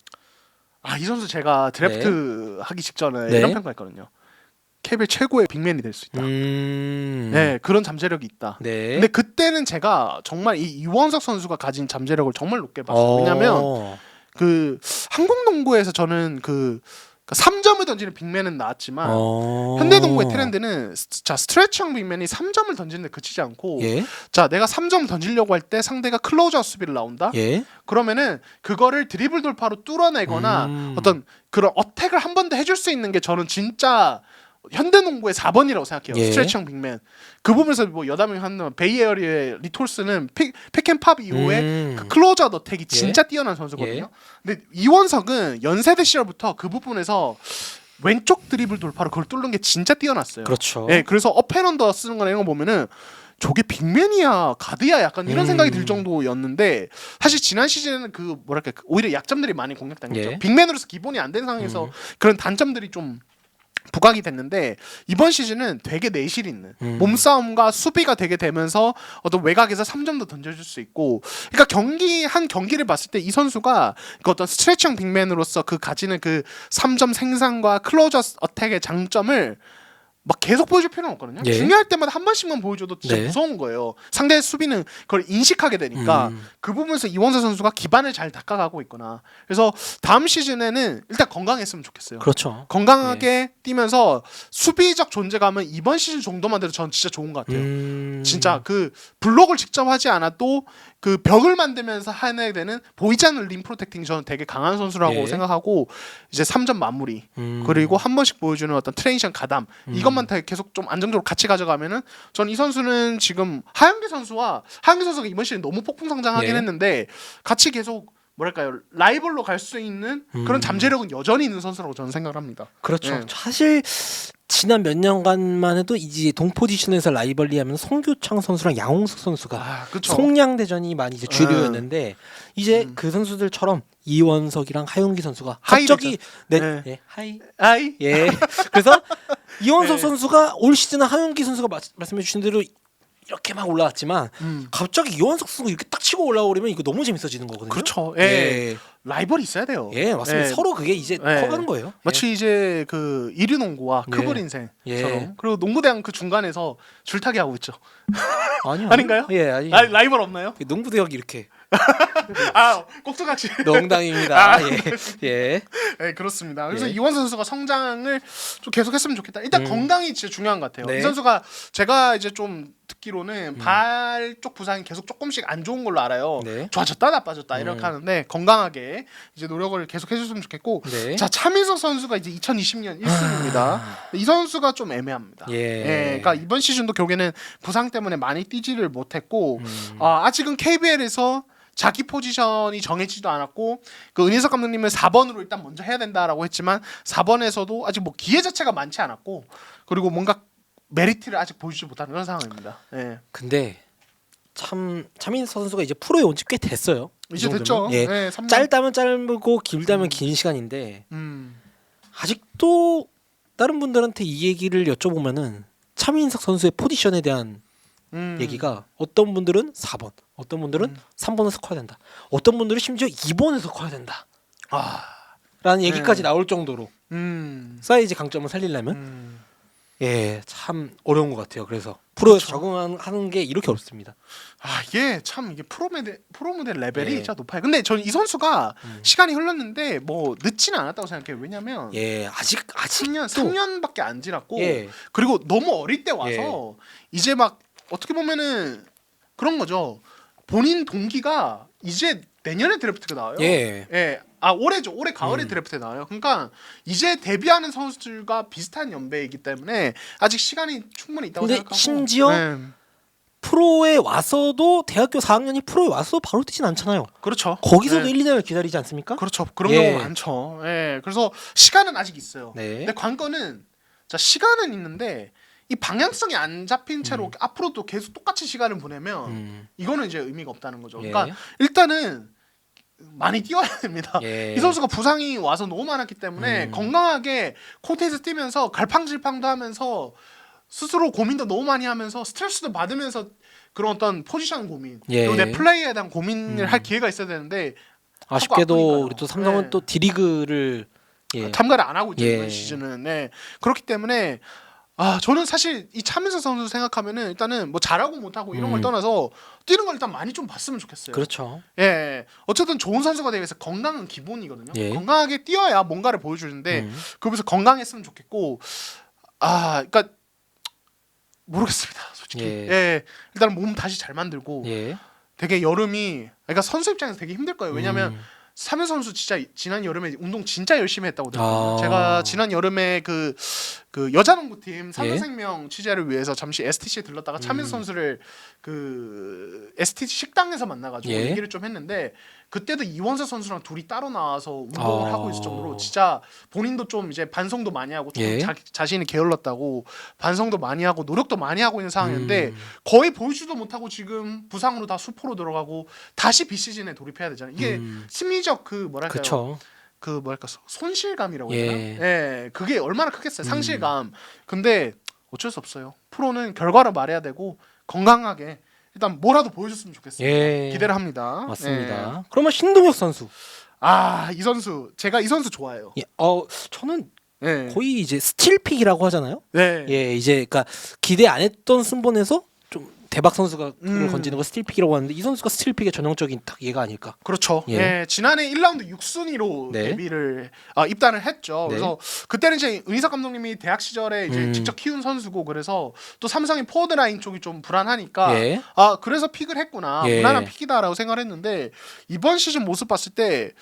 아 이 선수 제가 드래프트 하기 직전에 네. 이런 평가했거든요. KBL 최고의 빅맨이 될 수 있다. 네 그런 잠재력이 있다. 네. 근데 그때는 제가 정말 이 이원석 선수가 가진 잠재력을 정말 높게 봤어요. 왜냐하면 그 한국 농구에서 저는 그 3점을 던지는 빅맨은 나왔지만 현대 농구의 트렌드는 자 스트레치형 빅맨이 3점을 던지는데 그치지 않고 예. 자 내가 3점 던지려고 할 때 상대가 클로즈아웃 수비를 나온다. 예. 그러면은 그거를 드리블 돌파로 뚫어내거나 어떤 그런 어택을 한 번 더 해줄 수 있는 게 저는 진짜 현대농구의 4번이라고 생각해요. 예. 스트레칭 빅맨. 그 부분에서 뭐 여담이 하는 베이에어리의 리톨스는 픽앤팝 이후에 그 클로저드 어택이 진짜 뛰어난 선수거든요. 예. 근데 이원석은 연세대 시절부터 그 부분에서 왼쪽 드리블 돌파로 그걸 뚫는 게 진짜 뛰어났어요. 그렇죠. 예, 그래서 어펜언더 쓰는 거나 이런 거 보면은 저게 빅맨이야 가드야 약간 이런 생각이 들 정도였는데 사실 지난 시즌에는 그 뭐랄까 오히려 약점들이 많이 공략당했죠. 예. 빅맨으로서 기본이 안 된 상황에서 그런 단점들이 좀 부각이 됐는데 이번 시즌은 되게 내실 있는 몸싸움과 수비가 되게 되면서 어떤 외곽에서 3점도 던져줄 수 있고 그러니까 한 경기를 봤을 때 이 선수가 그 어떤 스트레칭 빅맨으로서 그 가지는 그 3점 생산과 클로저 어택의 장점을 막 계속 보여줄 필요는 없거든요. 예. 중요할 때마다 한 번씩만 보여줘도 진짜 네. 무서운 거예요. 상대의 수비는 그걸 인식하게 되니까 그 부분에서 이원석 선수가 기반을 잘 닦아가고 있구나. 그래서 다음 시즌에는 일단 건강했으면 좋겠어요. 그렇죠. 건강하게 뛰면서 수비적 존재감은 이번 시즌 정도만 돼도 전 진짜 좋은 것 같아요. 진짜 그 블록을 직접 하지 않아도 그 벽을 만들면서 해내야 되는 보이지 않는 림 프로텍팅 저는 되게 강한 선수라고 예. 생각하고 이제 3점 마무리 그리고 한 번씩 보여주는 어떤 트레이션 가담 이것만 다 계속 좀 안정적으로 같이 가져가면은 전 이 선수는 지금 하영기 선수가 이번 시즌 너무 폭풍 성장하긴 예. 했는데 같이 계속 뭐랄까요 라이벌로 갈 수 있는 그런 잠재력은 여전히 있는 선수라고 저는 생각을 합니다. 그렇죠. 예. 사실 지난 몇 년간만 해도 이제 동 포지션에서 라이벌리하면 송교창 선수랑 양홍석 선수가 아, 그렇죠. 송량대전이 많이 이제 주류였는데 이제 그 선수들처럼 이원석이랑 하윤기 선수가 갑자기 네. 예, 하이 아이. 예 그래서 이원석 네. 선수가 올 시즌은 하윤기 선수가 말씀해 주신 대로 이렇게 막 올라왔지만 갑자기 이원석 선수가 이렇게 딱 치고 올라오려면 이거 너무 재밌어지는 거거든요. 그렇죠. 예. 예, 라이벌이 있어야 돼요. 예 맞습니다. 예. 서로 그게 이제 커가는 거예요. 마치 이제 그 이류농구와 예. 크블 인생처럼 예. 그리고 농구대학 그 중간에서 줄타기 하고 있죠. 아니요. 아닌가요? 예, 아니. 라이벌 없나요? 농구 대학 이렇게 아, 꼭두각시. 농담입니다. 아. 예. 예. 네, 그렇습니다. 그래서 예. 이원 선수가 성장을 좀 계속했으면 좋겠다. 일단 건강이 진짜 중요한 것 같아요. 네. 이 선수가 제가 이제 좀 듣기로는 발 쪽 부상이 계속 조금씩 안 좋은 걸로 알아요. 네. 좋아졌다 나빠졌다 이렇게 하는데 건강하게 이제 노력을 계속 해줬으면 좋겠고. 네. 자, 차민석 선수가 이제 2020년 1순위입니다. 이 선수가 좀 애매합니다. 그러니까 이번 시즌도 결국에는 부상 때문에 많이 뛰지를 못했고 아직은 KBL에서 자기 포지션이 정해지지도 않았고 그 은희석 감독님은 4번으로 일단 먼저 해야 된다라고 했지만 4번에서도 아직 뭐 기회 자체가 많지 않았고 그리고 뭔가 메리트를 아직 보여주지 못하는 그런 상황입니다. 예. 근데 참 차민석 선수가 이제 프로에 온 지 꽤 됐어요. 이제 이 됐죠. 정도면. 예. 네, 3년. 짧다면 짧고 길다면 긴 시간인데 아직도 다른 분들한테 이 얘기를 여쭤보면은 차민석 선수의 포지션에 대한 얘기가 어떤 분들은 4번, 어떤 분들은 3번에서 커야 된다. 어떤 분들은 심지어 2번에서 커야 된다. 라는 얘기까지 나올 정도로 사이즈 강점을 살리려면 예, 참 어려운 것 같아요. 그래서 프로에서 적응하는 게 이렇게 어렵습니다. 아, 이게 참 이게 프로 무대 레벨이 예. 진짜 높아요. 근데 저는 이 선수가 시간이 흘렀는데 뭐 늦지는 않았다고 생각해요. 왜냐면 예, 아직 3년밖에 안 지났고 예. 그리고 너무 어릴 때 와서 이제 막 어떻게 보면은 그런 거죠. 본인 동기가 이제 내년에 드래프트가 나와요. 예. 올해죠. 올해 가을에 드래프트에 나와요. 그러니까 이제 데뷔하는 선수들과 비슷한 연배이기 때문에 아직 시간이 충분히 있다고 근데 생각하고. 심지어 프로에 와서도 대학교 4학년이 프로에 와서 바로 뛰진 않잖아요. 그렇죠. 거기서도 네. 1, 2년을 기다리지 않습니까? 그렇죠. 그런 예. 경우가 많죠. 예. 그래서 시간은 아직 있어요. 네. 근데 관건은 자, 시간은 있는데 이 방향성이 안 잡힌 채로 앞으로도 계속 똑같이 시간을 보내면 이거는 이제 의미가 없다는 거죠. 예. 그러니까 일단은 많이 뛰어야 됩니다. 예. 이 선수가 부상이 와서 너무 많았기 때문에 건강하게 코트에서 뛰면서 갈팡질팡도 하면서 스스로 고민도 너무 많이 하면서 스트레스도 받으면서 그런 어떤 포지션 고민 예. 그리고 내 플레이에 대한 고민을 할 기회가 있어야 되는데 아쉽게도 아프니까요. 우리 또 삼성은 네. 또 D리그를 예. 참가를 안 하고 있죠 예. 이번 시즌은. 네. 그렇기 때문에 저는 사실 이 차민석 선수 생각하면은 일단은 뭐 잘하고 못하고 이런 걸 떠나서 뛰는 걸 일단 많이 좀 봤으면 좋겠어요. 그렇죠. 예, 어쨌든 좋은 선수가 되기 위해서 건강은 기본이거든요. 예. 건강하게 뛰어야 뭔가를 보여주는데 그러면서 건강했으면 좋겠고, 그러니까 모르겠습니다, 솔직히. 예. 예, 일단 몸 다시 잘 만들고, 예. 되게 여름이, 그러니까 선수 입장에서 되게 힘들 거예요. 왜냐하면 삼현 선수 진짜 지난 여름에 운동 진짜 열심히 했다고 들었거든요. 제가 지난 여름에 그 여자농구팀 삼성생명 취재를 위해서 잠시 STC에 들렀다가 차민 선수를 그 STC 식당에서 만나가지고 예. 얘기를 좀 했는데 그때도 이원석 선수랑 둘이 따로 나와서 운동을 하고 있을 정도로 진짜 본인도 좀 이제 반성도 많이 하고 좀 예. 자신이 게을렀다고 반성도 많이 하고 노력도 많이 하고 있는 상황인데 거의 보여주지도 못하고 지금 부상으로 다 수포로 들어가고 다시 비시즌에 돌입해야 되잖아요. 이게 심리적 그 뭐랄까요? 그렇죠. 그 뭐랄까 손실감이라고 해야 예. 되나? 예, 그게 얼마나 크겠어요. 상실감. 근데 어쩔 수 없어요. 프로는 결과를 말해야 되고 건강하게 일단 뭐라도 보여줬으면 좋겠어요. 예. 기대를 합니다. 맞습니다. 예. 그러면 신동혁 선수. 이 선수 제가 이 선수 좋아해요. 예. 저는 예. 거의 이제 스틸픽이라고 하잖아요. 네. 예, 이제 그러니까 기대 안 했던 순번에서 좀 대박 선수가 건지는 거 스틸픽이라고 하는데 이 선수가 스틸픽의 전형적인 딱 얘가 아닐까. 그렇죠. 예. 예. 지난해 1라운드 6순위로 네. 데뷔를 입단을 했죠. 네. 그래서 그때는 이제 은희석 감독님이 대학 시절에 이제 직접 키운 선수고 그래서 또 삼성이 포워드 라인 쪽이 좀 불안하니까 예. 그래서 픽을 했구나. 예. 무난한 픽이다라고 생각을 했는데 이번 시즌 모습 봤을 때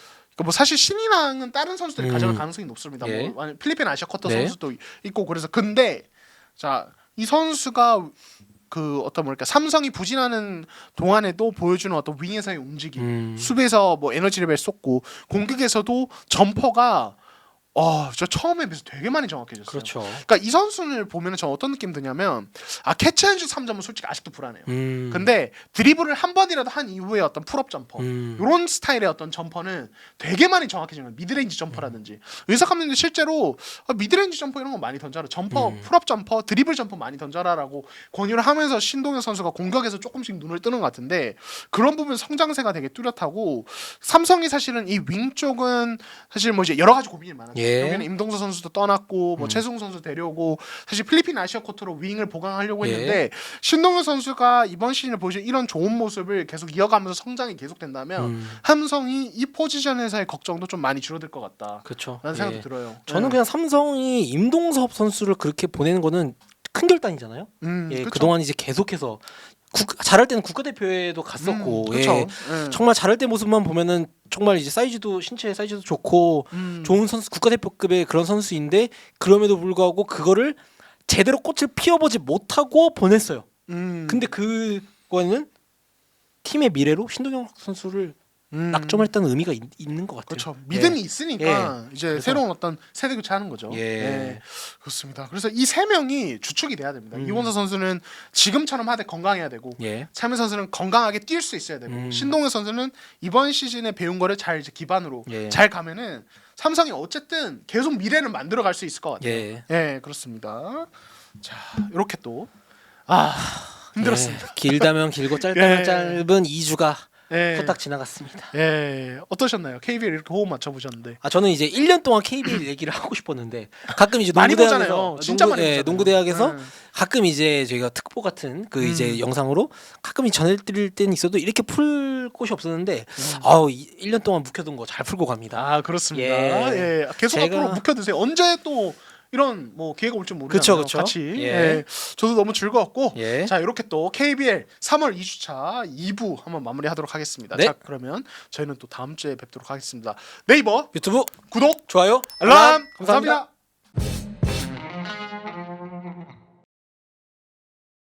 뭐 사실 신인왕은 다른 선수들이 가져갈 가능성이 높습니다. 예. 뭐 필리핀 아시아 쿼터 네. 선수도 있고 그래서 근데 자, 이 선수가 그 어떤 뭐랄까 삼성이 부진하는 동안에도 보여주는 어떤 윙에서의 움직임, 수비에서 뭐 에너지 레벨 쏟고 공격에서도 점퍼가 저 처음에 비해서 되게 많이 정확해졌어요. 그렇죠. 그러니까 이 선수를 보면은 저 어떤 느낌 드냐면 캐치앤슛 3점은 솔직히 아직도 불안해요. 음. 근데 드리블을 한 번이라도 한 이후에 어떤 풀업 점퍼 이런 스타일의 어떤 점퍼는 되게 많이 정확해진 거예요. 미드레인지 점퍼라든지 의사 감독님 실제로 미드레인지 점퍼 이런 거 많이 던져라. 점퍼 풀업 점퍼 드리블 점퍼 많이 던져라라고 권유를 하면서 신동엽 선수가 공격에서 조금씩 눈을 뜨는 것 같은데 그런 부분 성장세가 되게 뚜렷하고 삼성이 사실은 이 윙 쪽은 사실 뭐 이제 여러 가지 고민이 많았죠. 예. 여기는 임동서 선수도 떠났고 뭐 최승우 선수 데려오고 사실 필리핀 아시아 코트로 윙을 보강하려고 예. 했는데 신동엽 선수가 이번 시즌에 보여준 이런 좋은 모습을 계속 이어가면서 성장이 계속된다면 삼성이 이 포지션에서의 걱정도 좀 많이 줄어들 것 같다. 그렇죠. 라는 생각도 예. 들어요. 저는 그냥 삼성이 임동섭 선수를 그렇게 보내는 거는 큰 결단이잖아요. 예, 그쵸. 그동안 이제 계속해서 잘할 때는 국가대표에도 갔었고, 그쵸. 예. 예. 정말 잘할 때 모습만 보면은 정말 이제 신체 사이즈도 좋고 좋은 선수, 국가대표급의 그런 선수인데 그럼에도 불구하고 그거를 제대로 꽃을 피워보지 못하고 보냈어요. 근데 그거는 팀의 미래로 신동엽 선수를 낙점했다는 의미가 있는 것 같아요. 그렇죠. 믿음이 있으니까 이제 그래서- 새로운 어떤 세대 교체하는 거죠. 예. 그렇습니다. 그래서 이 세 명이 주축이 돼야 됩니다. 이원서 선수는 지금처럼 하되 건강해야 되고 예. 차민 선수는 건강하게 뛸 수 있어야 되고 신동현 선수는 이번 시즌에 배운 거를 잘 이제 기반으로 예. 잘 가면은 삼성이 어쨌든 계속 미래를 만들어 갈 수 있을 것 같아요. 예. 그렇습니다. 자, 이렇게 또 힘들었습니다. 예. 길다면 길고 짧다면 예. 짧은 2주가 후딱 지나갔습니다. 어떠셨나요? KBL 이렇게 호흡 맞춰 보셨는데. 저는 이제 1년 동안 KBL 얘기를 하고 싶었는데 가끔 이제 많이 농구대학에서 보잖아요. 진짜 많이 보잖아요. 농구대학에서 네. 가끔 이제 저희가 특보 같은 그 이제 영상으로 가끔 전해드릴 때는 있어도 이렇게 풀 곳이 없었는데 1년 동안 묵혀둔 거 잘 풀고 갑니다. 그렇습니다. 예. 계속 제가- 앞으로 묵혀두세요. 언제 또 이런 뭐 기회가 올지 모르잖아요. 그쵸. 같이. 예. 저도 너무 즐거웠고 예. 자 이렇게 또 KBL 3월 2주차 2부 한번 마무리하도록 하겠습니다. 네. 자 그러면 저희는 또 다음 주에 뵙도록 하겠습니다. 네이버 유튜브 구독 좋아요 알람 감사합니다.